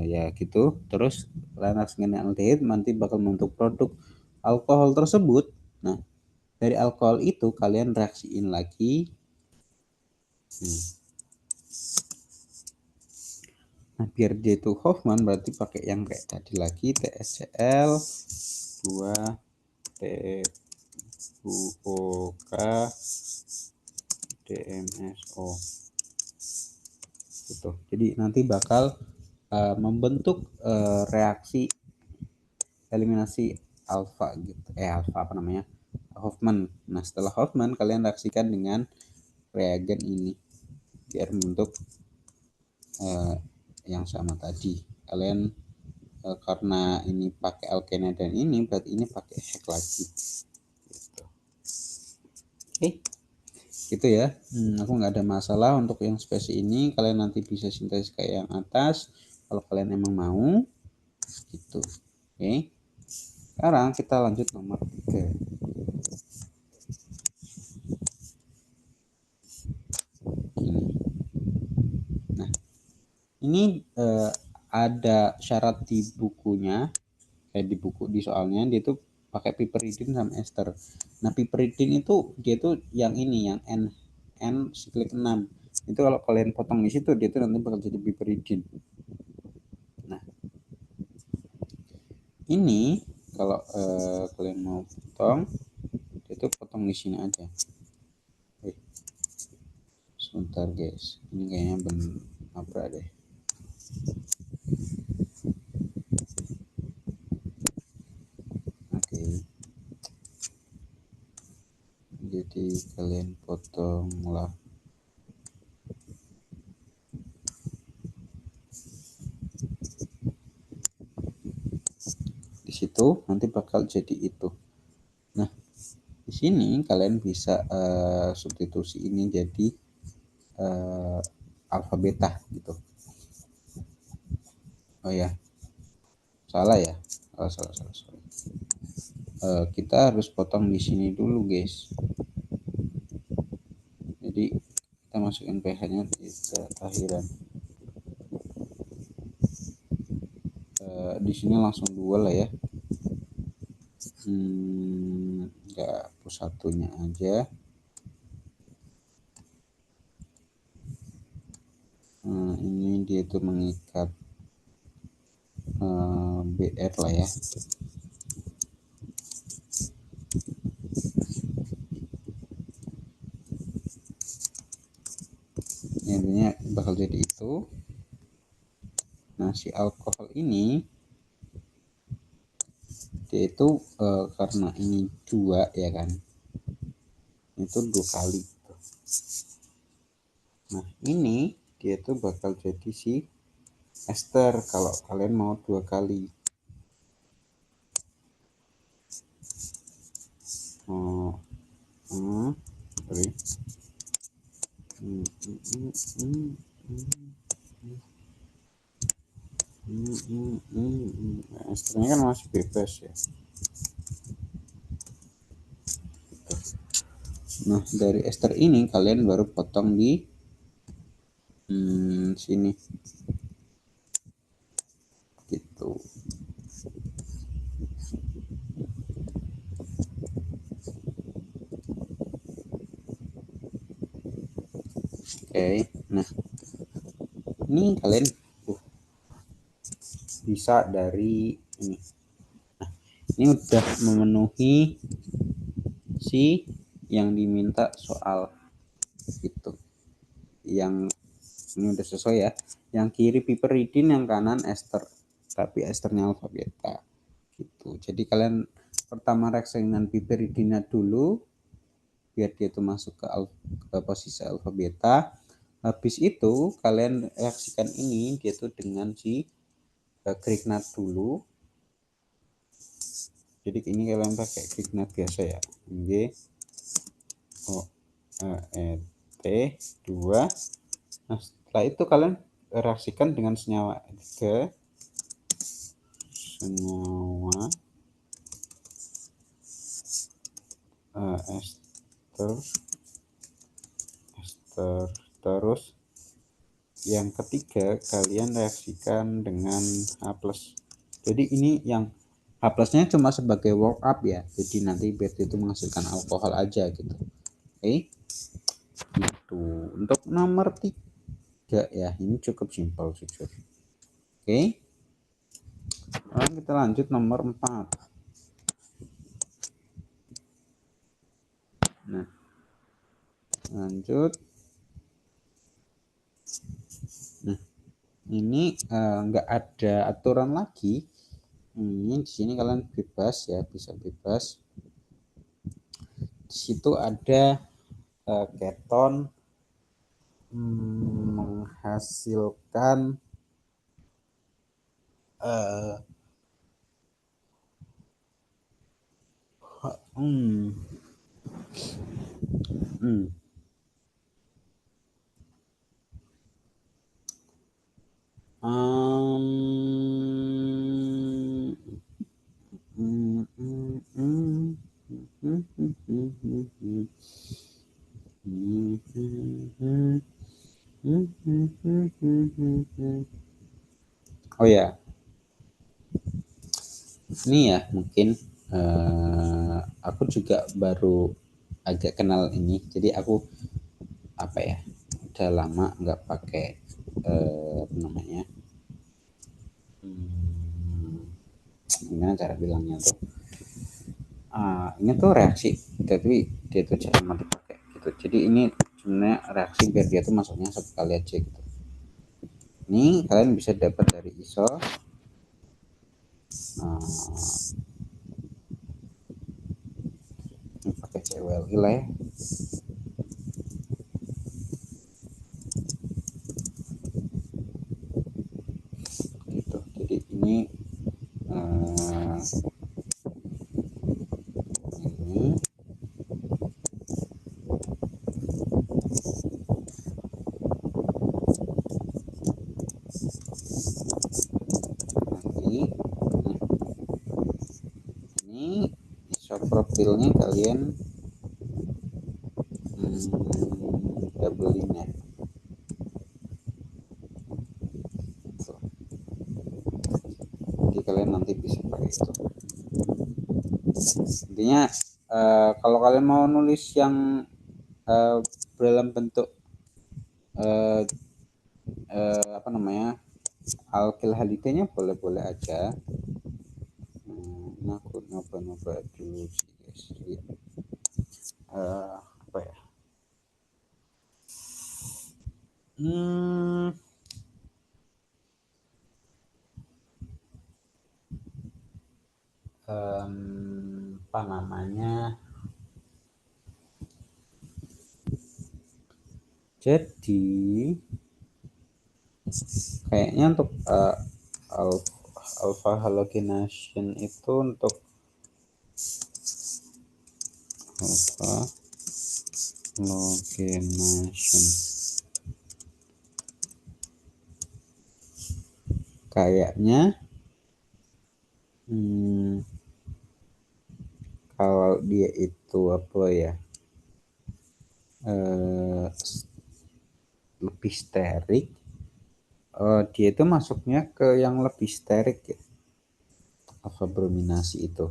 Ya gitu. Terus kalian harus aldehyde nanti bakal membentuk produk alkohol tersebut. Nah, dari alkohol itu kalian reaksiin lagi. Nah, biar dia itu Hoffman berarti pakai yang kayak tadi lagi, TSCl 2 TuOK DMSO gitu. Jadi nanti bakal membentuk reaksi eliminasi alfa gitu. Alfa apa namanya? Hoffman. Nah, setelah Hoffman kalian reaksikan dengan reagen ini biar membentuk yang sama tadi. Kalian karena ini pakai alkena dan ini berarti ini pakai hek lagi gitu. Oke, gitu ya. Aku nggak ada masalah untuk yang spesi ini. Kalian nanti bisa sintesis kayak yang atas kalau kalian emang mau gitu. Oke, sekarang kita lanjut nomor 3. Nah, ini ada syarat di bukunya, di soalnya dia tuh pakai piperidin sama ester. Nah, piperidin itu dia tuh yang ini, yang N siklik 6. Itu kalau kalian potong di situ dia tuh nanti bakal jadi piperidin. Nah, ini kalau kalian mau potong, dia tuh potong di sini aja. Sebentar guys, ini kayaknya bener apa deh. Oke, jadi kalian potonglah di situ, nanti bakal jadi itu. Nah, di sini kalian bisa substitusi ini jadi alfa beta gitu. Oh ya, salah ya. Oh, salah. Kita harus potong di sini dulu guys. Jadi kita masukin pH-nya di terakhiran. Di sini langsung 2 lah ya. Enggak, hapus satunya aja. Ini dia tuh mengikat BR lah ya. Intinya bakal jadi itu. Nah, si alkohol ini dia itu karena ini 2 ya kan, itu 2 kali. Nah, ini dia tuh bakal jadi si ester kalau kalian mau 2 kali. Sorry. Esternya kan masih bebas ya. Nah, dari ester ini kalian baru potong di sini gitu. Oke, nah ini kalian bisa dari ini. Nah, ini udah memenuhi si yang diminta soal itu. Yang ini udah sesuai ya. Yang kiri piperidin, yang kanan ester. Tapi esternya alfa beta gitu. Jadi kalian pertama reaksi dengan piperidinnya dulu biar dia itu masuk ke posisi alfa beta. Habis itu kalian reaksikan ini dia tuh dengan si Grignard dulu. Jadi ini kalian pakai Grignard biasa ya. G O E T 2. Nah, setelah itu kalian reaksikan dengan senyawa ke senyawa ester terus yang ketiga kalian reaksikan dengan H+. Jadi ini yang H plusnya cuma sebagai work up ya, jadi nanti biar itu menghasilkan alkohol aja gitu. Oke, itu untuk nomor 3 ya, ini cukup simpel jujur. Oke, sekarang kita lanjut nomor 4. Nah, lanjut. Nah, ini nggak ada aturan lagi. Ini di sini kalian bebas ya, bisa bebas. Di situ ada keton menghasilkan hmm, hmm, um, hmm, hmm, hmm, hmm, hmm, hmm, hmm, hmm. Oh ya, ini ya mungkin Aku juga baru agak kenal ini, jadi aku apa ya, udah lama nggak pakai apa namanya, gimana cara bilangnya tuh, ini tuh reaksi, tapi dia tuh jarang dipakai gitu. Jadi ini sebenarnya reaksi biar dia tuh masuknya satu kali aja gitu. Ini kalian bisa dapat dari ISO. Nah, ini pakai CWLI lah ya. Gitu. Jadi ini ini nanti ini ISO profilnya kalian double ya. Jadi kalian nanti bisa pakai itu. Intinya kalau kalian mau nulis yang dalam bentuk eh, apa namanya, alkil halidenya boleh-boleh aja. Nah, aku nyoba-nyoba dulu sih guys. Jadi, apa ya? Hmm, apa namanya? Jadi kayaknya untuk alpha halogenation itu untuk alpha halogenation kayaknya kalau dia itu apa ya, lebih sterik, dia itu masuknya ke yang lebih sterik ya, alpha brominasi itu.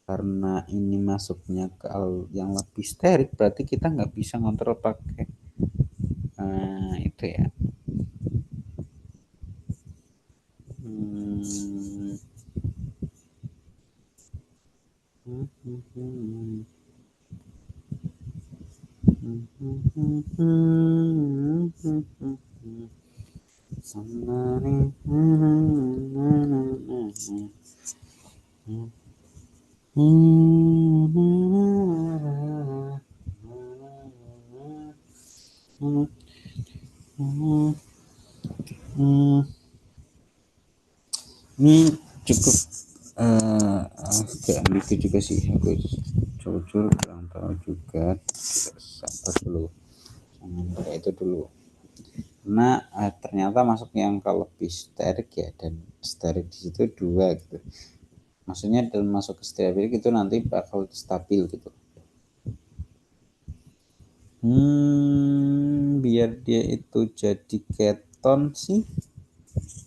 Karena ini masuknya ke yang lebih sterik, berarti kita nggak bisa ngontrol pakai itu ya. Ini cukup agak ambigu juga sih, aku jujur kurang tahu juga. Sabar dulu, jangan kayak itu dulu, karena ternyata masuk yang kalau lebih sterik ya, dan sterik di situ dua gitu, maksudnya dalam masuk ke sterik itu nanti bakal stabil gitu. Biar dia itu jadi keton sih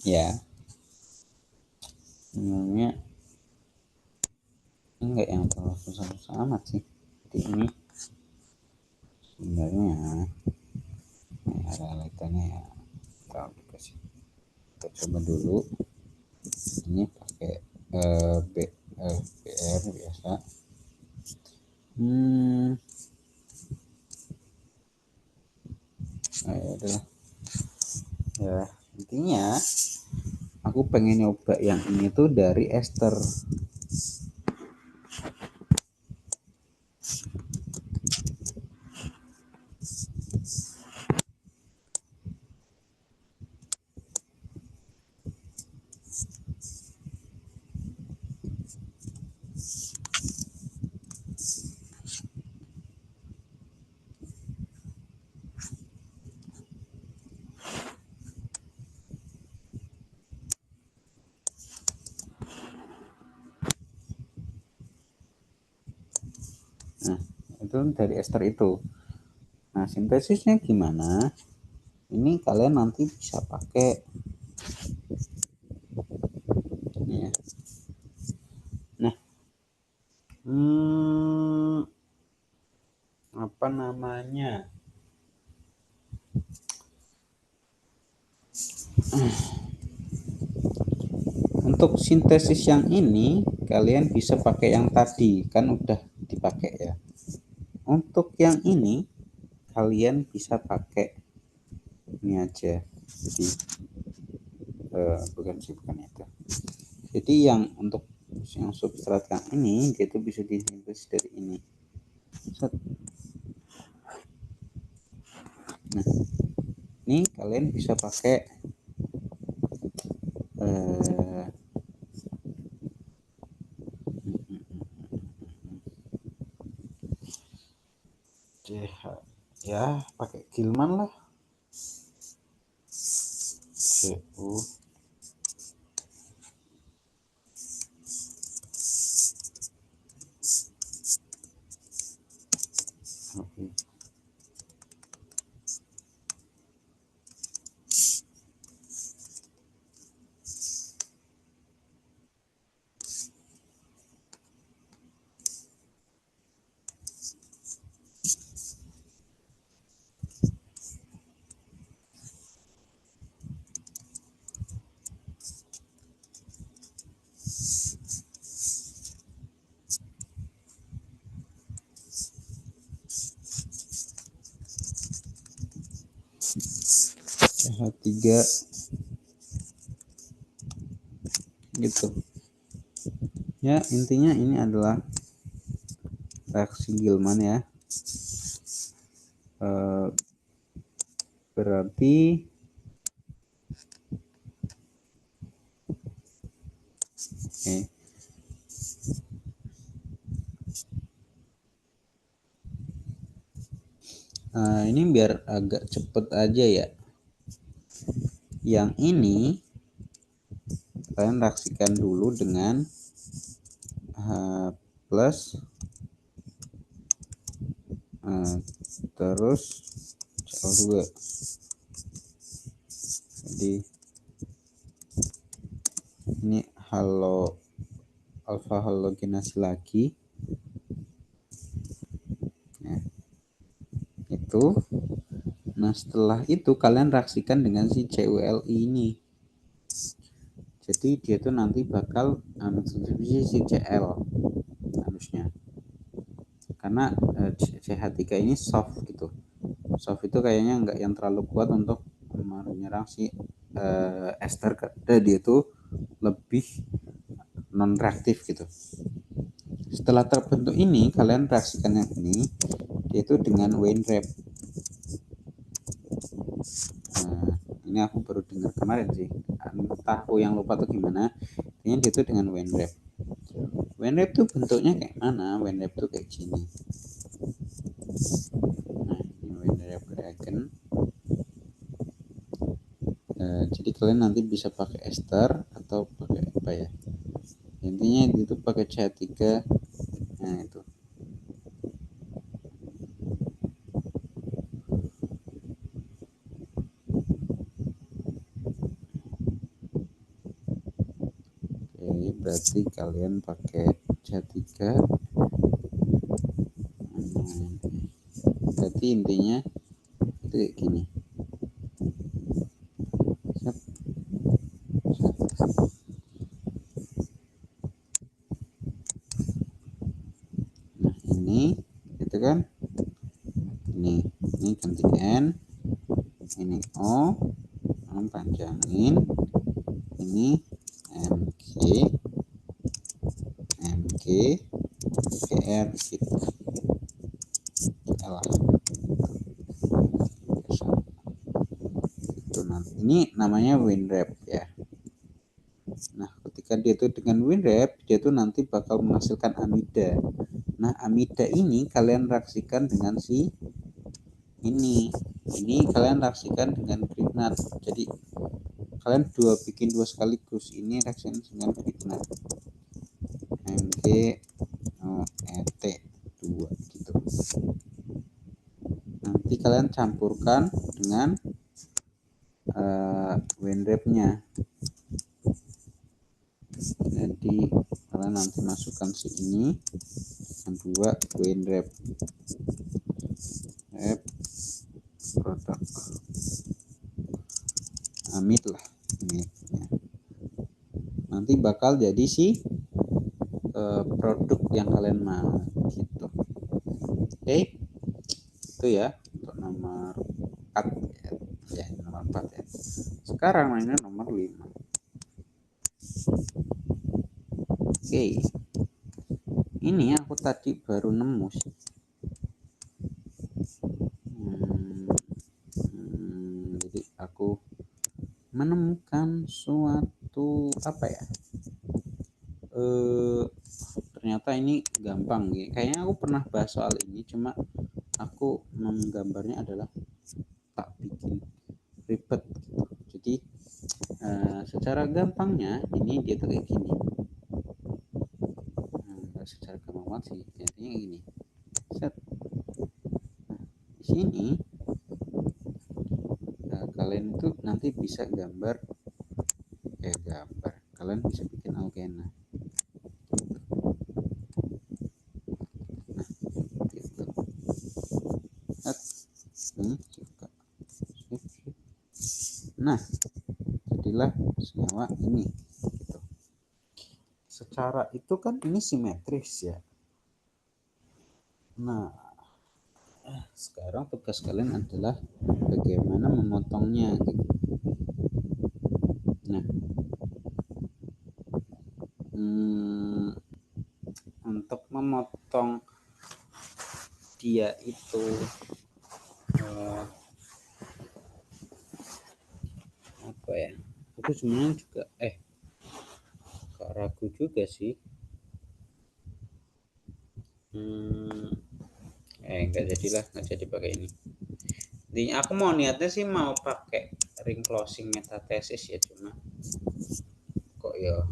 ya, sebenarnya enggak yang terlalu susah-susah amat sih. Jadi ini sebenarnya realitanya ya tahu juga sih. Kita coba dulu ini pakai BR biasa. Ya udahlah ya, intinya aku pengen nyoba yang ini tuh dari ester. Nah, itu dari ester itu. Nah, sintesisnya gimana? Ini kalian nanti bisa pakai ini ya. Nah, Apa namanya? Untuk sintesis yang ini kalian bisa pakai yang tadi, kan udah dipakai ya. Untuk yang ini kalian bisa pakai ini aja. Jadi bukan itu. Jadi yang untuk yang substrat yang ini dia itu bisa disintesis dari ini. Nah, ini kalian bisa pakai ya pakai Gilman lah. CU CH3 gitu ya. Intinya ini adalah reaksi Gilman ya. Berarti ini biar agak cepet aja ya. Yang ini kalian reaksikan dulu dengan plus terus Cl2. Jadi ini alfa halogenasi lagi ya, itu. Nah setelah itu kalian reaksikan dengan si CuLi ini. Jadi dia tuh nanti bakal mensubstitusi si Cl harusnya, karena CH3 ini soft gitu. Soft itu kayaknya nggak yang terlalu kuat untuk menyerang si ester, karena dia itu lebih non reaktif gitu. Setelah terbentuk ini kalian reaksikan yang ini, yaitu dengan Weinreb. Nah, ini aku baru dengar kemarin sih, entah aku yang lupa atau gimana. Ini dia itu dengan Weinreb. Weinreb tuh bentuknya kayak mana? Weinreb tuh kayak gini. Nah, ini Weinreb reagen. Jadi kalian nanti bisa pakai ester atau pakai apa ya, intinya itu pakai CH3. Nah itu oke, berarti kalian pakai CH3. Berarti intinya itu kayak gini. Nah ini itu kan, ini ganti N, ini O, panjangin, ini MG, GR gitu. Alah. Itu nanti ini namanya Weinreb ya. Nah, ketika dia itu dengan Weinreb, dia itu nanti bakal menghasilkan amida. Nah, amida ini kalian reaksikan dengan si ini. Ini kalian reaksikan dengan Grignard. Jadi kalian bikin dua sekaligus. Ini reaksikan dengan Grignard. MgOET2 gitu. Nanti kalian campurkan dengan Weinreb-nya. Jadi kalian nanti masukkan si ini, yang dua win wrap produk amit lah, nanti bakal jadi si produk yang kalian mau gitu. Oke, itu ya untuk nomor 4 ya, nomor 4 ya. Sekarang mainnya nomor 5. Oke, ini aku tadi baru nemu sih. Jadi aku menemukan suatu apa ya, ternyata ini gampang. Kayaknya aku pernah bahas soal ini, cuma aku menggambarnya adalah tak bikin ribet gitu. Jadi secara gampangnya ini dia tuh kayak gini. Secara gampang sih, jadinya gini. Set. Nah, di sini kalian itu nanti bisa gambar, kalian bisa bikin alkena. Nah, gitu. Ini juga. Nah, jadilah senyawa ini. Gitu. Secara itu kan ini simetris ya. Nah, sekarang tugas kalian adalah bagaimana memotongnya gitu. Nah, untuk memotong dia itu apa ya, aku sebenarnya juga gak ragu juga sih. Nggak jadilah, nggak jadi pakai ini. Intinya aku mau niatnya sih mau pakai ring closing metathesis ya, cuma kok ya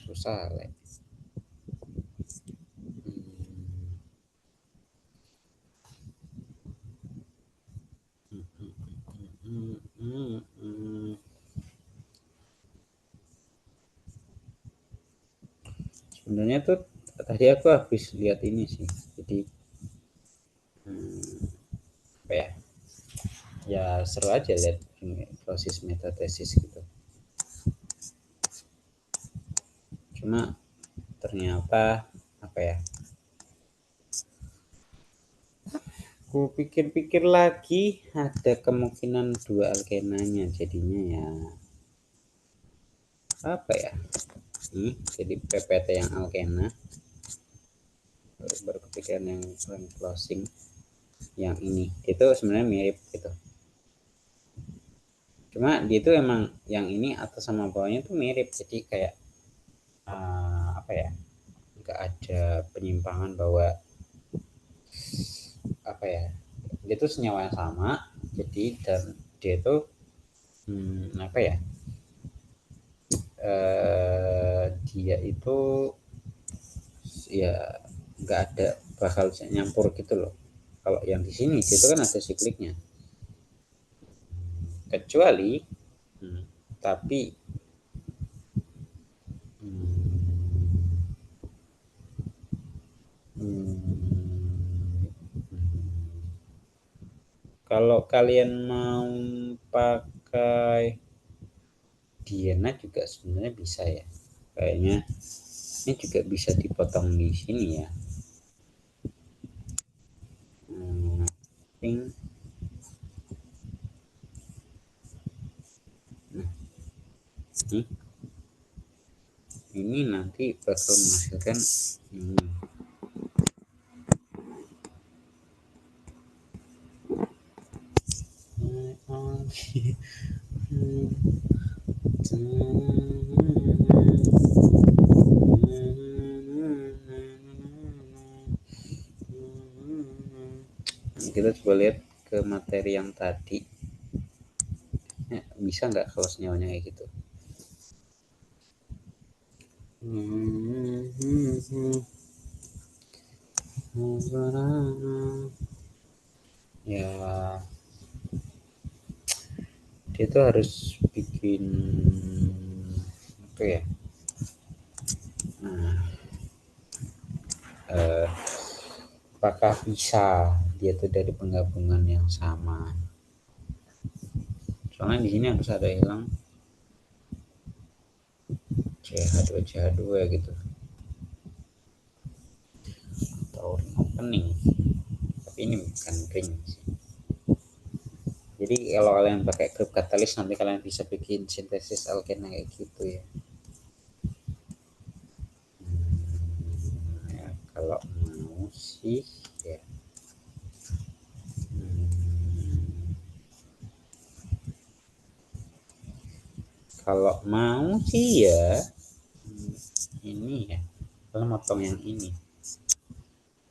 susah lah. Sebenarnya tuh tadi aku habis lihat ini sih, jadi apa ya, ya seru aja lihat proses metathesis gitu. Cuma ternyata apa ya, aku pikir-pikir lagi ada kemungkinan dua alkenanya, jadinya ya apa ya, ini jadi PPT yang alkena, baru kepikiran yang closing yang ini. Itu sebenarnya mirip gitu, cuma dia itu emang yang ini atas sama bawahnya tuh mirip, jadi kayak apa ya, nggak ada penyimpangan bahwa apa ya, dia tuh senyawa yang sama. Jadi dan dia tuh apa ya, dia itu ya nggak ada bakal nyampur gitu loh. Kalau yang di sini itu kan ada sikliknya, kecuali tapi kalau kalian mau pakai Diana juga sebenarnya bisa ya, kayaknya ini juga bisa dipotong di sini ya. Pink. Nah, ini nanti bakal menghasilkan ini. Kita coba lihat ke materi yang tadi, bisa nggak kalau senyawanya kayak gitu. Ya dia tuh harus bikin apa ya, apakah bisa dia itu dari penggabungan yang sama. Soalnya di sini harus ada hilang CH2 gitu atau ring opening, tapi ini bukan ring sih. Jadi kalau kalian pakai group katalis nanti kalian bisa bikin sintesis alkena kayak gitu ya. Ya kalau mau sih ya. Kalau mau sih ya ini ya, kalau motong yang ini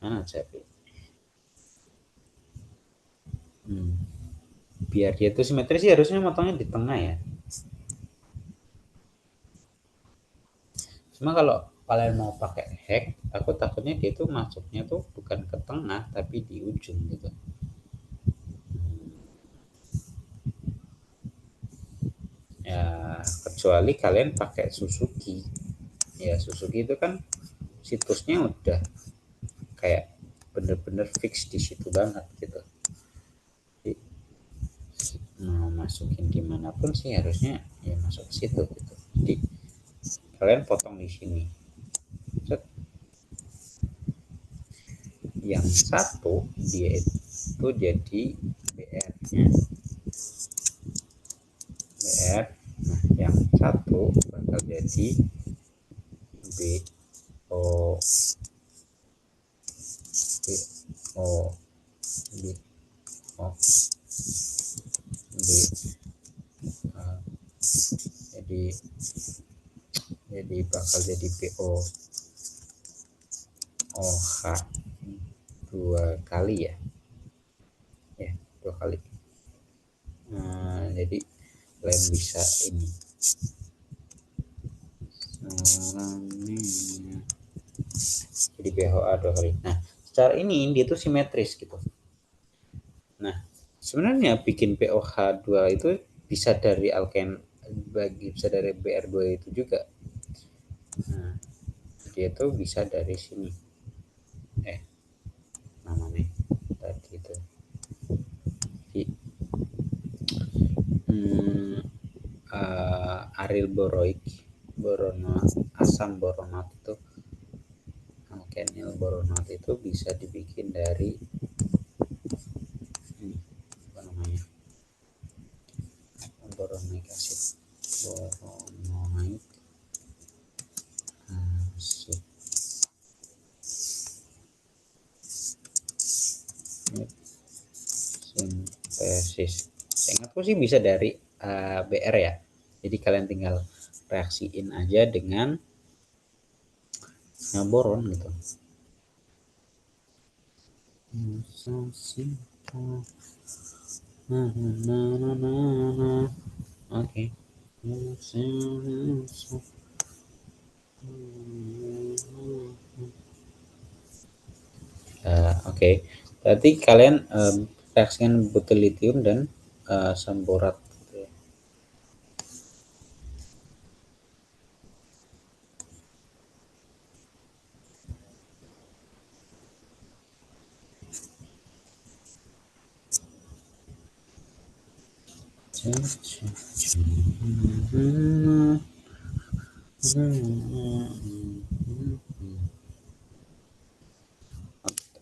mana tapi biar dia tuh simetris sih harusnya motongnya di tengah ya. Cuma kalau kalian mau pakai hack, aku takutnya dia tuh masuknya tuh bukan ke tengah tapi di ujung gitu. Ya kecuali kalian pakai Suzuki. Ya Suzuki itu kan situsnya udah kayak bener-bener fix di situ banget gitu. Jadi mau masukin dimanapun sih harusnya ya masuk ke situ gitu. Jadi kalian potong di sini. Set. Yang satu dia itu jadi BR-nya BR. Nah, yang satu bakal jadi BO BO BO jadi bakal jadi BO OH 2 kali ya, ya 2 kali. Nah, jadi kalian bisa ini jadi BHA 2 kali. Nah secara ini dia tuh simetris gitu. Nah sebenarnya bikin POH2 itu bisa dari alken bisa dari BR2 itu juga. Nah dia tuh bisa dari sini namanya tadi itu di aril boroik boronat asam boronat itu alkenil boronat itu bisa dibikin dari ini apa namanya boronik acid boronoik acid sintesis. Ingatku sih bisa dari BR ya. Jadi kalian tinggal reaksiin aja dengan boron gitu. Oke. Oke. Berarti kalian reaksikan butyl dan samborat.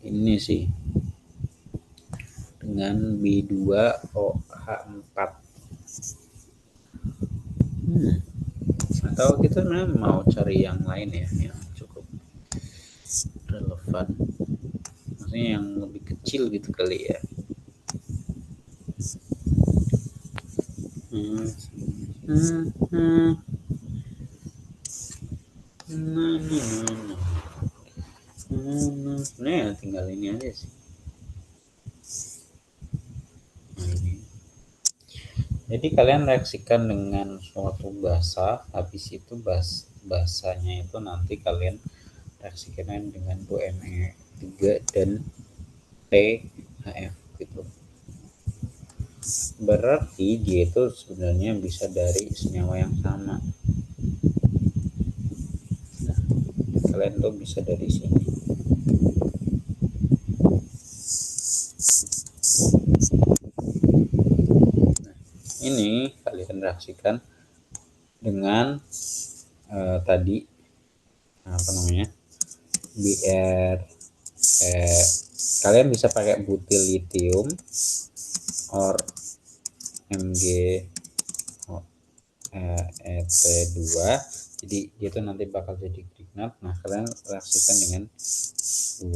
Ini sih dengan B2OH4 atau kita sebenarnya mau cari yang lain ya yang cukup relevan, maksudnya yang lebih kecil gitu kali ya. Sebenarnya tinggal ini aja sih. Jadi kalian reaksikan dengan suatu basa, habis itu basanya itu nanti kalian reaksikan dengan 2Me3 dan THF gitu. Berarti dia itu sebenarnya bisa dari senyawa yang sama. Nah, kalian tuh bisa dari sini. ini kalian reaksikan dengan tadi apa namanya, Br, kalian bisa pakai butil lithium or Mg Et2, jadi itu nanti bakal jadi grignard. Nah kalian reaksikan dengan 2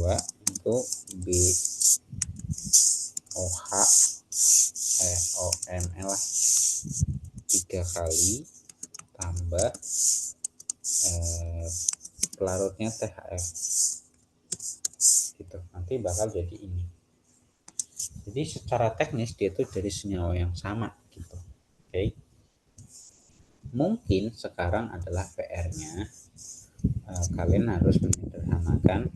untuk BOH OML 3 kali tambah pelarutnya THF gitu, nanti bakal jadi ini. Jadi secara teknis dia itu dari senyawa yang sama gitu. Oke. Mungkin sekarang adalah PR-nya kalian harus menyederhanakan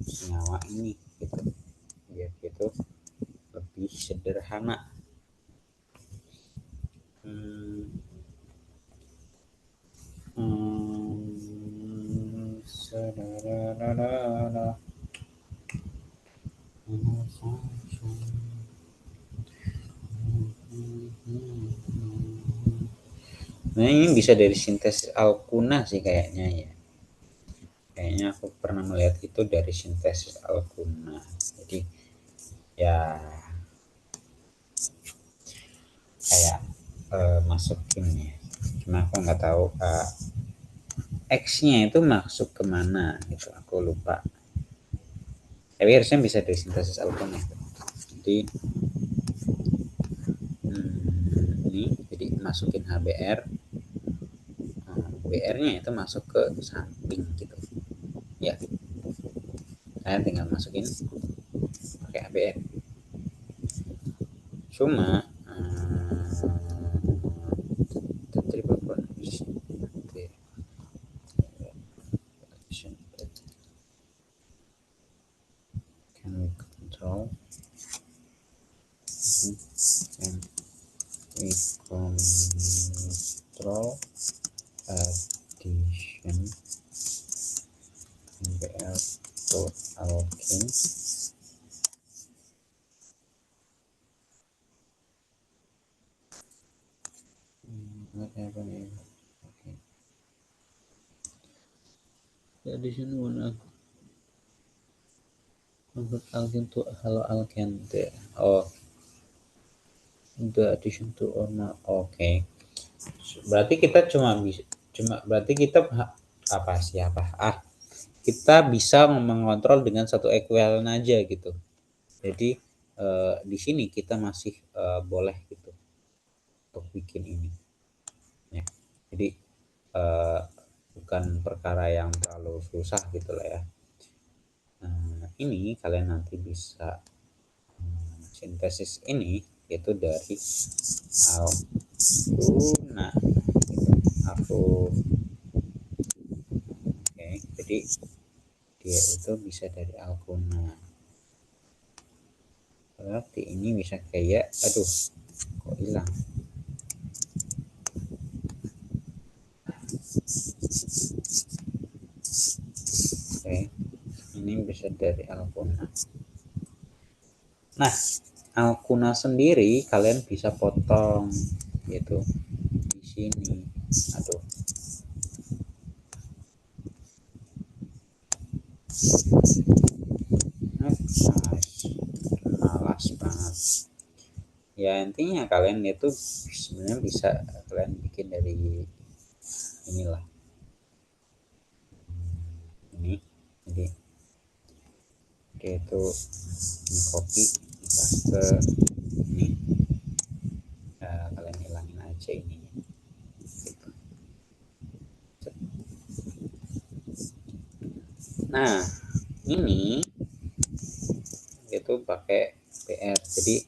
senyawa ini gitu, biar gitu lebih sederhana. Nah ini bisa dari sintesis alkuna sih kayaknya ya. Kayaknya aku pernah melihat itu dari sintesis alkuna. Jadi ya kayak masukin ya. Cuma aku nggak tahu X-nya itu masuk kemana gitu. Aku lupa. Tapi harusnya bisa dari sintesis alkuna. Jadi ini jadi masukin HBr, BR-nya itu masuk ke samping gitu ya, kalian tinggal masukin pakai HBr. Cuma triple bond can we control can we control addition MBR to alkene whatever. Okay. The addition one convert alkene to haloalkane. Oh, the addition to or not. Oke. Okay. Berarti kita berarti kita kita bisa mengontrol dengan satu ekuivalen aja gitu. Jadi di sini kita masih boleh gitu untuk bikin ini ya. Jadi bukan perkara yang terlalu susah gitu lah ya. Ini kalian nanti bisa sintesis ini itu dari alkuna aku. Oke, jadi dia itu bisa dari alkuna, berarti ini bisa kayak aduh kok hilang. Oke, ini bisa dari alkuna. Nah alkuna sendiri kalian bisa potong gitu di sini. Aduh, malas banget ya. Intinya kalian itu sebenarnya bisa kalian bikin dari inilah ini. Jadi dia itu ini copy paste ini, kalian hilangin aja ini gitu. Nah ini itu pakai PR, jadi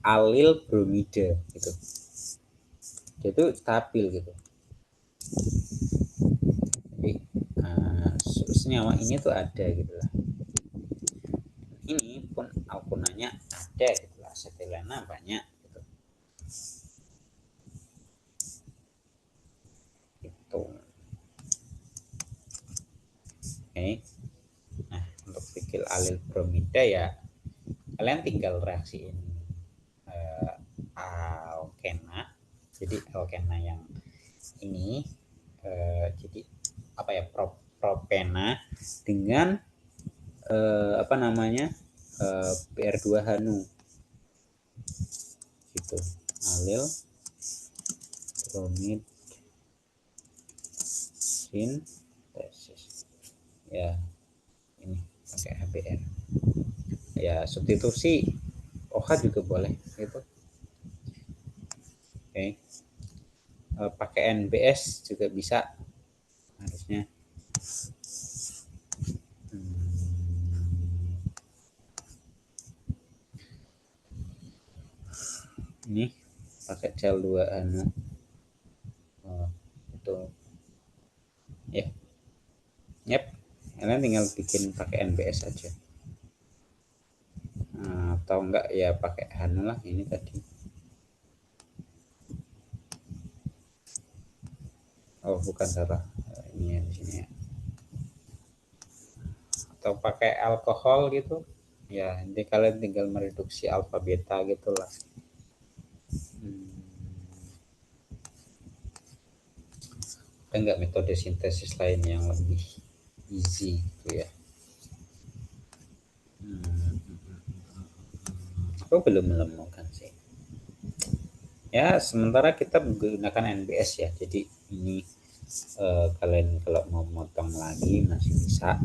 alil bromida gitu, itu stabil gitu. Jadi senyawa ini tuh ada gitu lah. Ini pun alkunanya ada gitu lah, asetilena banyak gitu. Gitu. Oke. Nah untuk bikin alil bromida ya kalian tinggal reaksiin alkena Jadi alkena yang ini jadi apa ya, propena dengan apa namanya, PR2 gitu, alil bromid sintesis ya, ini pakai HBr ya, substitusi OH juga boleh gitu. Oke. Pakai NBS juga bisa harusnya. Ini pakai cel 2 itu ya. Yep. Kalian tinggal bikin pakai NBS aja. Atau enggak ya pakai HANU lah, ini tadi. Oh, bukan, salah. Ini ya di sini ya. Atau pakai alkohol gitu. Ya, nanti kalian tinggal mereduksi alfa beta gitulah. Ada nggak metode sintesis lain yang lebih easy gitu ya? Aku belum menemukan sih. Ya, sementara kita menggunakan NBS ya. Jadi ini kalian kalau mau motong lagi masih bisa.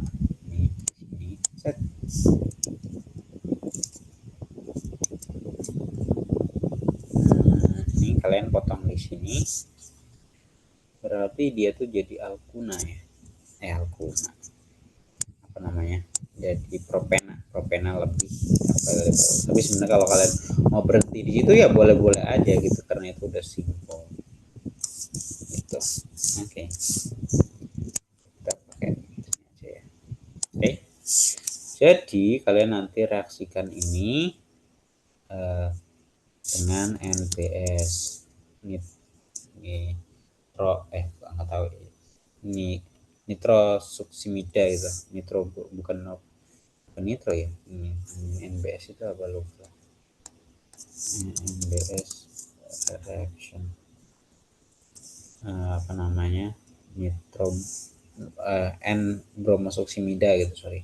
Ini set. Ini kalian potong di sini. Berarti dia tuh jadi alkuna ya. Alkuna. Apa namanya? Jadi propena lebih available. Tapi sebenarnya kalau kalian mau berhenti di situ ya boleh-boleh aja gitu, karena itu udah simpel gitu. Oke. Kita pakai ini aja ya. Oke. Jadi kalian nanti reaksikan ini dengan NBS nitro nggak tahu ini nitrosuksimida itu, bukan nitro ya, ini NBS itu apa lupa. NBS reaction apa namanya, nitro N bromosuksimida gitu, sorry.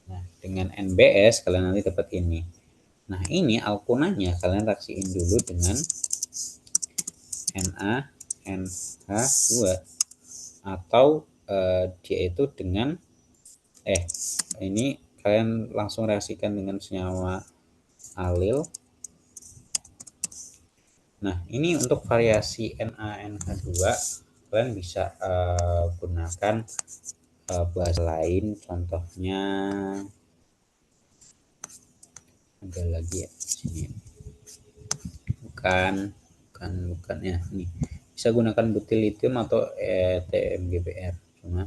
Nah, dengan NBS kalian nanti dapat ini. Nah, ini alkunanya kalian reaksiin dulu dengan NaNH2 atau dia itu dengan ini kalian langsung reaksikan dengan senyawa alil. Nah, ini untuk variasi NaNH2 kalian bisa gunakan bahasa lain, contohnya ada lagi ya sini, bukan ya, ini bisa gunakan butil litium atau TMGBR, cuma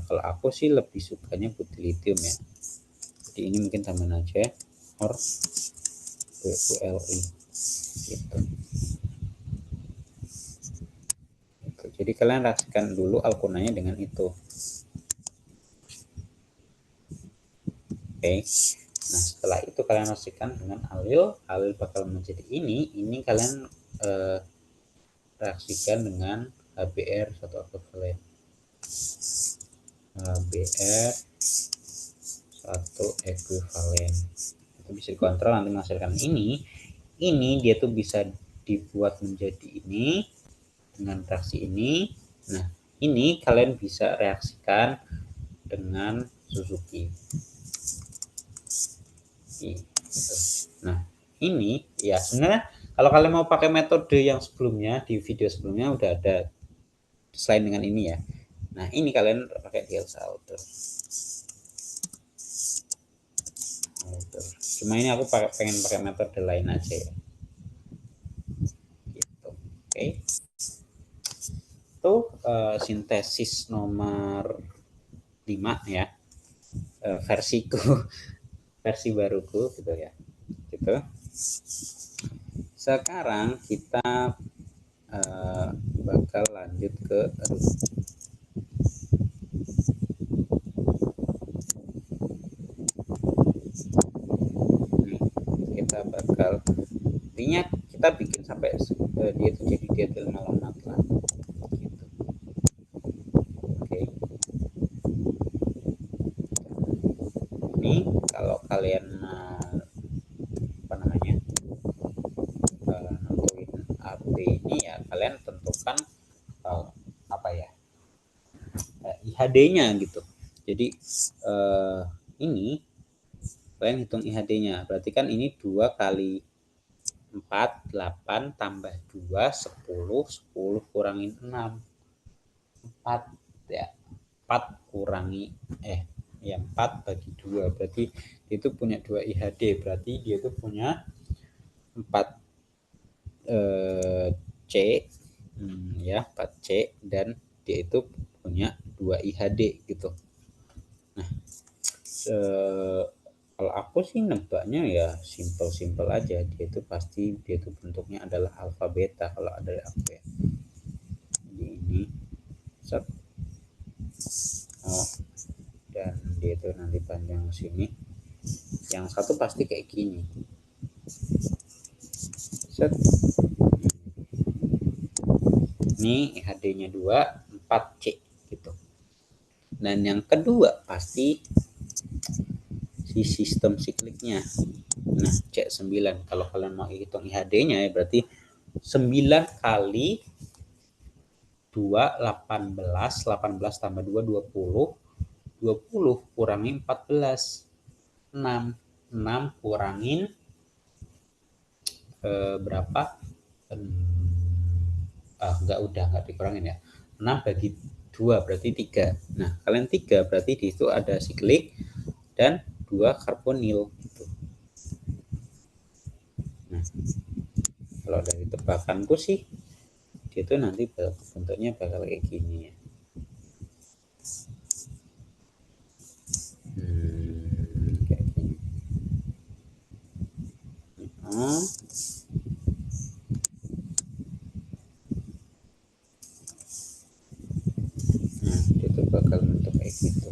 kalau aku sih lebih sukanya butil litium ya, jadi ini mungkin tambahan aja or BULI gitu. Jadi kalian reaksikan dulu alkunanya dengan itu. Oke. Nah, setelah itu kalian reaksikan dengan alil bakal menjadi ini kalian reaksikan dengan HBr satu ekivalen. HBr satu ekivalen. Itu bisa dikontrol nanti menghasilkan ini dia tuh bisa dibuat menjadi ini dengan reaksi ini. Nah, ini kalian bisa reaksikan dengan Suzuki. Nah, ini ya sebenarnya kalau kalian mau pakai metode yang sebelumnya, di video sebelumnya udah ada selain dengan ini ya. Nah, ini kalian pakai Diels-Alder. Cuma ini aku pengen pakai metode lain aja ya. Gitu. Oke. Itu sintesis nomor 5 ya. Versiku versi baruku gitu ya. Gitu. Sekarang kita bakal lanjut ke kita kita bikin sampai dia itu jadi detail malonat lah gitu. Oke, ini kalau kalian apa namanya nentuin AP ini ya kalian tentukan apa ya IHD-nya gitu. Jadi ini kalian hitung IHD-nya. Berarti kan ini 2 kali 4, 8 tambah 2, 10, 10 kurangin 6. 4 ya. 4 kurangi ya 4 bagi 2. Berarti itu punya 2 IHD. Berarti dia itu punya 4 C ya 4 C dan dia itu punya 2 IHD gitu. Nah, kalau aku sih nebaknya ya simple aja, dia itu pasti dia itu bentuknya adalah alfa beta kalau ada aku ya. Jadi ini set dan dia itu nanti panjang sini. Yang satu pasti kayak gini. Set. Ini IHD-nya 2, 4C gitu. Dan yang kedua pasti si sistem sikliknya. Nah, C9 kalau kalian mau hitung IHD-nya ya berarti 9 kali 2 18, 18 tambah 2 20, 20 kurangi 14 6, 6 kurangin berapa? Enggak dikurangin ya. 6 bagi 2 berarti 3. Nah, kalian 3 berarti di situ ada siklik dan 2 karbonil gitu. Nah, kalau dari tebakanku sih dia itu nanti bentuknya bakal kayak gini ya. Kayak gini. Nah, dia itu bakal bentuk kayak gitu.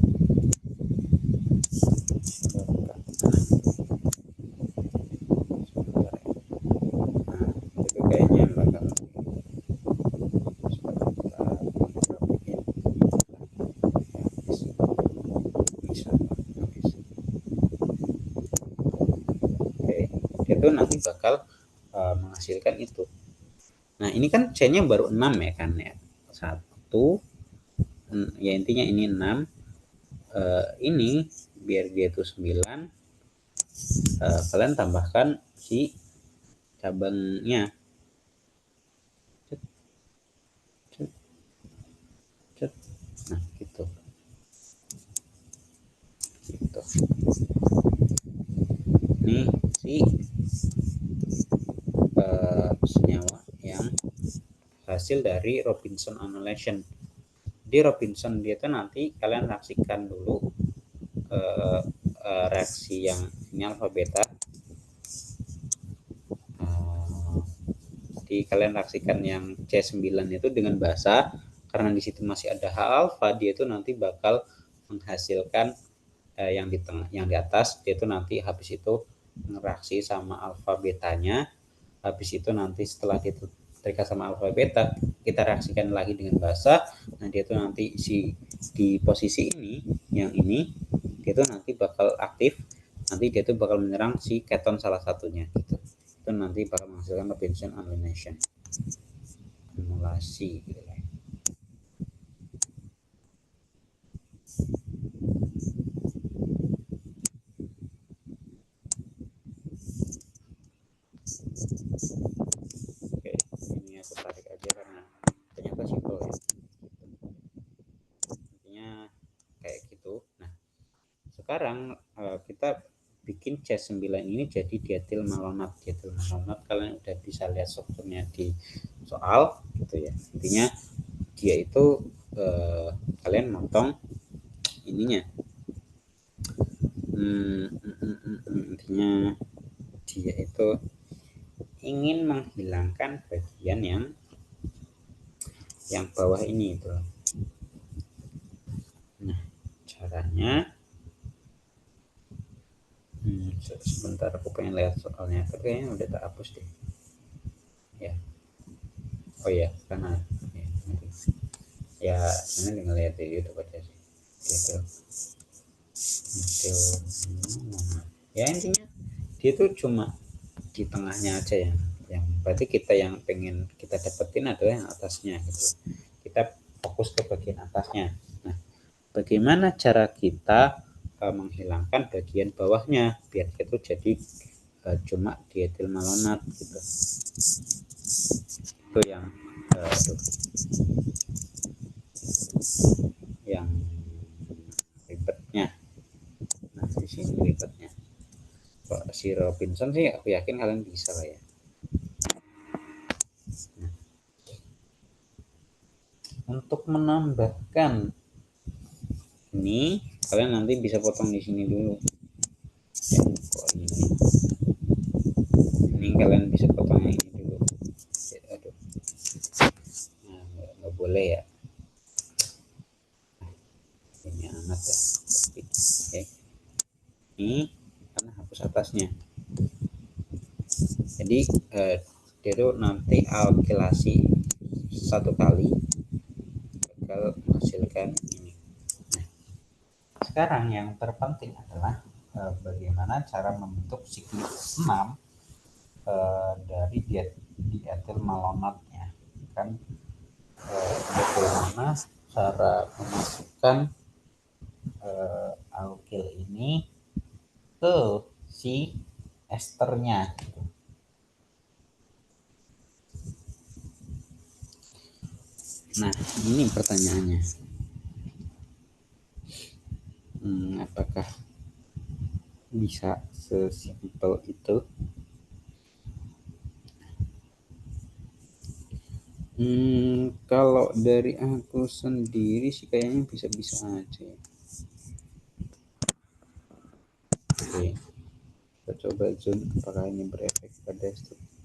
Itu nanti bakal menghasilkan itu. Nah, ini kan C-nya baru 6 ya kan ya. 1 ya intinya ini 6. Ini biar dia itu 9. Kalian tambahkan si cabangnya. Nah, gitu. Gitu. Ini si senyawa yang hasil dari Robinson annihilation. Di Robinson dia itu nanti kalian saksikan dulu reaksi yang ini alfa beta. Jadi kalian saksikan yang C9 itu dengan basa karena di situ masih ada H alfa, dia itu nanti bakal menghasilkan yang di tengah, yang di atas dia itu nanti habis itu reaksi sama alfa betanya. Habis itu nanti setelah dia terikat sama alfa beta, kita reaksikan lagi dengan basa. Nah, dia itu nanti di posisi ini, yang ini dia itu nanti bakal aktif. Nanti dia itu bakal menyerang si keton salah satunya gitu. Itu nanti bakal menghasilkan Robinson annihilation. Akumulasi gitu ya. Oke, ini aku tarik aja karena ternyata simpel ya. Intinya kayak gitu. Nah, sekarang kita bikin C9 ini jadi dietil malonat. Dietil malonat kalian udah bisa lihat strukturnya di soal gitu ya. Intinya dia itu kalian motong ininya. Intinya dia itu ingin menghilangkan bagian yang bawah ini itu. Nah, caranya sebentar aku pengen lihat soalnya, tapi kayaknya udah tak hapus deh. ya. Oh ya, karena ya ini tinggal lihat di YouTube aja sih gitu. Detail ya, intinya dia tuh cuma di tengahnya aja ya, yang berarti kita yang pengen kita dapetin adalah yang atasnya gitu. Kita fokus ke bagian atasnya. Nah, bagaimana cara kita menghilangkan bagian bawahnya biar itu jadi cuma dietil malonat gitu. Itu yang yang ribetnya. Nah, di sini ribetnya. Kalau si Robinson sih aku yakin kalian bisa lah ya. Nah, untuk menambahkan ini kalian nanti bisa potong di sini dulu. Kok ini kalian bisa potong yang ini dulu. Aduh, nah, nggak boleh ya. Ini amat ya. Oke, ini karena hapus atasnya. Jadi dia tuh nanti alkilasi satu kali bakal menghasilkan ini. Nah, sekarang yang terpenting adalah bagaimana cara membentuk siklus 6 dari dietil malonatnya. Kan bagaimana cara memasukkan alkil ini ke si esternya. Nah, ini pertanyaannya. Apakah bisa sesimpel itu? Kalau dari aku sendiri sih kayaknya bisa-bisa aja. Oke, kita coba zoom apakah ini berefek pada struktur.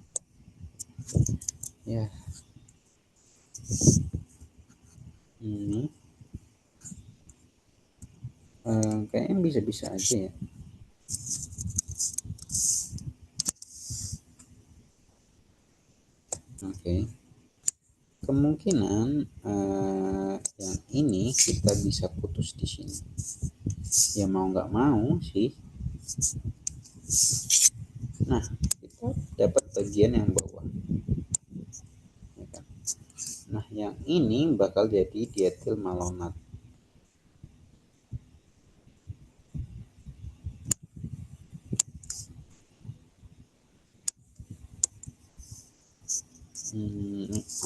Ya, ini kayaknya bisa-bisa aja ya. Oke, kemungkinan yang ini kita bisa putus di sini. Ya mau nggak mau sih. Nah, kita dapat bagian yang bawah. Nah, yang ini bakal jadi dietil malonat.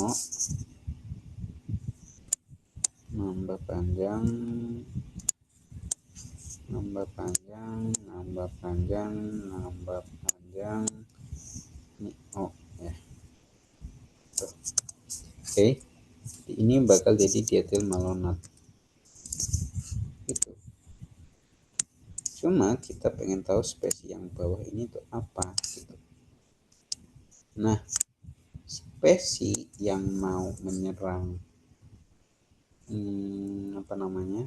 Oh, nambah panjang, nambah panjang, nambah panjang, nambah panjang. Oh ya, oke. Ini bakal jadi dietil malonat. Gitu. Cuma kita pengen tahu spesies yang bawah ini tuh apa gitu. Nah, spesies yang mau menyerang apa namanya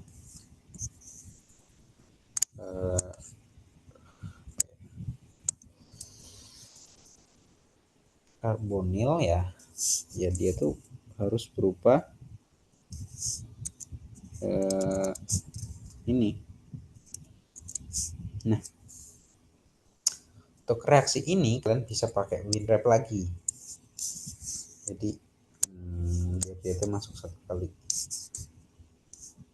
karbonil ya dia tuh harus berupa ini. Nah, untuk reaksi ini kalian bisa pakai WinRAR lagi. Jadi dia itu masuk satu kali.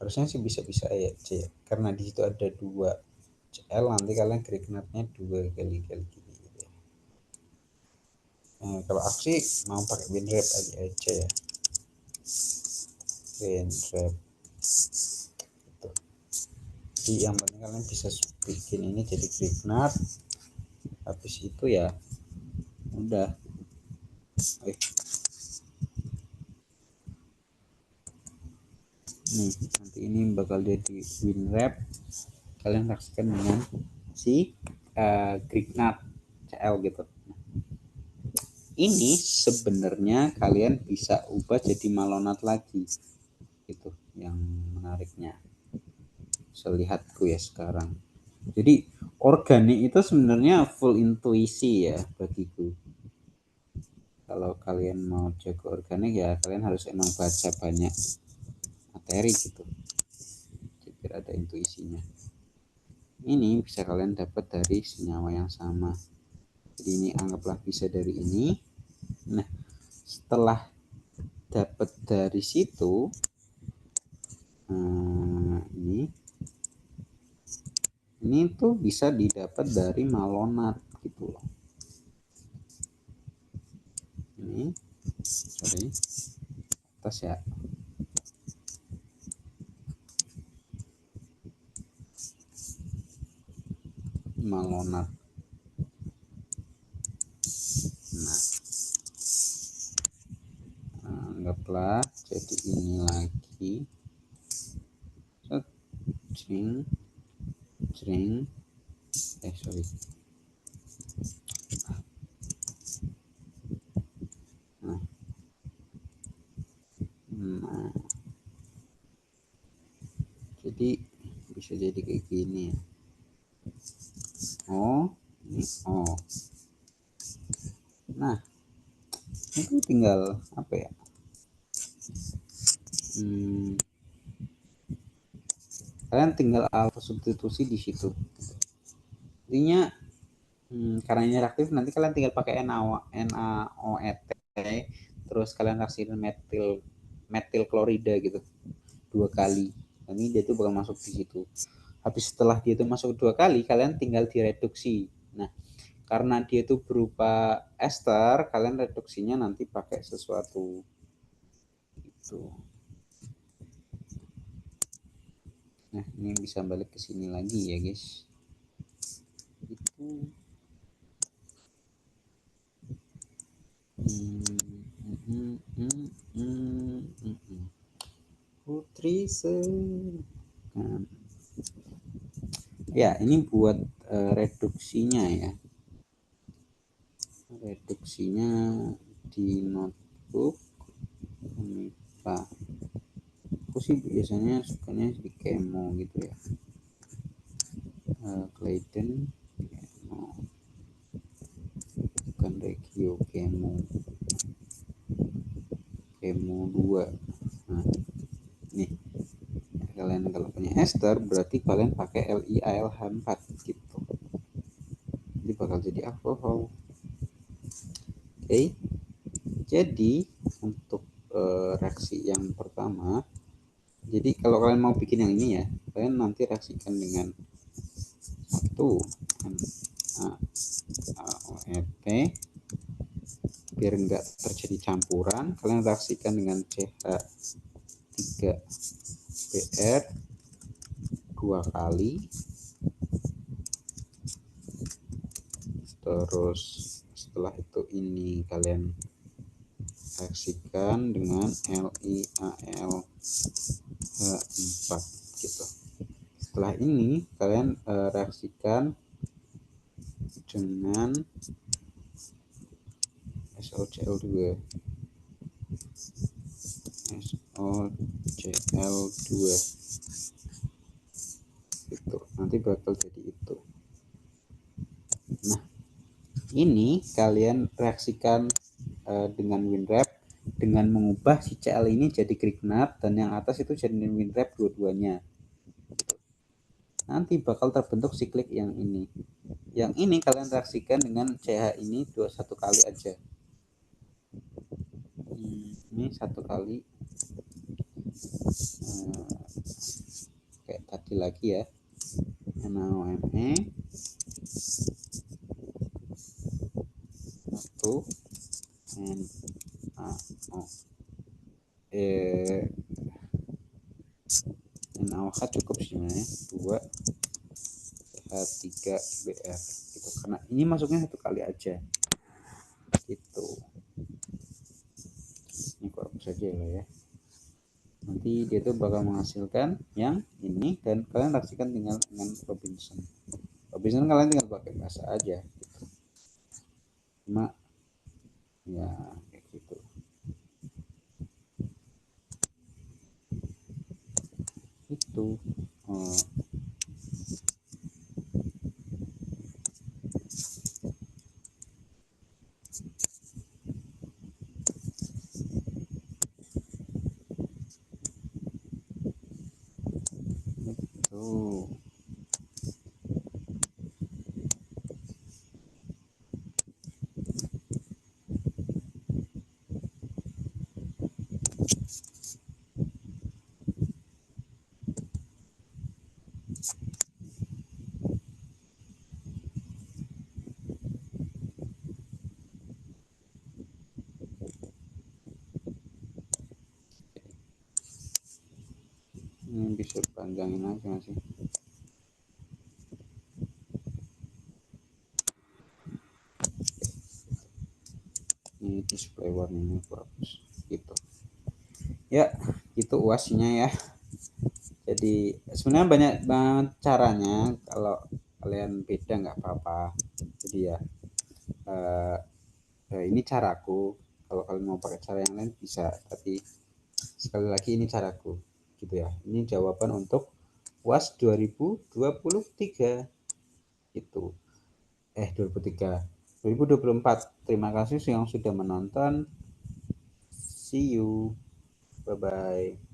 Harusnya sih bisa-bisa aja ya, karena di situ ada 2 CL, nanti kalian Grignardnya 2 kali gitu ya. Kalau aku sih mau pakai WinRAR aja ya. WinRAR gitu. Jadi yang penting kalian bisa bikin ini jadi Grignard. Habis itu ya udah. Nih, nanti ini bakal jadi WinRAR. Kalian saksikan dengan si Grignard CL gitu. Ini sebenarnya kalian bisa ubah jadi malonat lagi gitu yang menariknya. Selihatku ya sekarang, jadi organik itu sebenarnya full intuisi ya bagiku. kalau kalian mau jago organik ya kalian harus emang baca banyak materi gitu, biar ada intuisinya. Ini bisa kalian dapat dari senyawa yang sama. Jadi ini anggaplah bisa dari ini. Nah, setelah dapat dari situ, ini tuh bisa didapat dari malonat gitu loh. Ini, sorry, atas ya. Malonat. Nah, anggaplah jadi ini lagi. Jring, jring, sorry. Nah, jadi bisa jadi kayak gini ya. Oh, ini oh. Nah, itu tinggal apa ya? Kalian tinggal alfa substitusi di situ. Intinya karena ini reaktif nanti kalian tinggal pakai NaOET terus kalian reaksiin metil klorida gitu 2 kali. Ini dia tuh bakal masuk di situ. Habis setelah dia itu masuk 2 kali, kalian tinggal direduksi. Nah, karena dia itu berupa ester, kalian reduksinya nanti pakai sesuatu itu. Nah, ini bisa balik ke sini lagi ya, guys. Itu Putri Sekan. Ya, ini buat reduksinya ya. Reduksinya di notebook. Nah, aku sih biasanya sukanya di kemo gitu ya. Clayton kemo. Bukan regio kemo. Kemo 2. Nah, nih. Kalian kalau punya ester berarti kalian pakai LiAlH4 gitu. Jadi bakal jadi alkohol. Oke. Jadi untuk reaksi yang pertama, jadi kalau kalian mau bikin yang ini ya, kalian nanti reaksikan dengan 1 NaOET biar enggak terjadi campuran. Kalian reaksikan dengan CH3Br 2 kali, terus setelah itu ini kalian reaksikan dengan LiAlH4 gitu. Setelah ini kalian reaksikan dengan SOCl2 itu nanti bakal jadi itu. Nah, ini kalian reaksikan dengan WinRAP dengan mengubah si Cl ini jadi Grignard dan yang atas itu jadi WinRAP dua-duanya. Nanti bakal terbentuk siklik yang ini. Yang ini kalian reaksikan dengan CH ini 21 kali aja. Ini 1 kali. Kayak tadi lagi ya. NaOMe 1 NaOH cukup sebenarnya 2 H3Br gitu, karena ini masuknya 1 kali aja gitu. Ini kurang saja lah ya. Nanti dia tuh bakal menghasilkan yang ini dan kalian reaksikan dengan Robinson. Robinson kalian tinggal pakai bahasa aja gitu. Cuma ya kayak gitu. Itu Ini bisa panjangin aja sih. Ini display warnanya bagus gitu ya. Itu uasnya ya. Jadi sebenarnya banyak banget caranya, kalau kalian beda nggak apa-apa. Jadi ya ini caraku. Kalau kalian mau pakai cara yang lain bisa, tapi sekali lagi ini caraku gitu ya. Ini jawaban untuk UAS 2023 itu 2024. Terima kasih yang sudah menonton. See you, bye bye.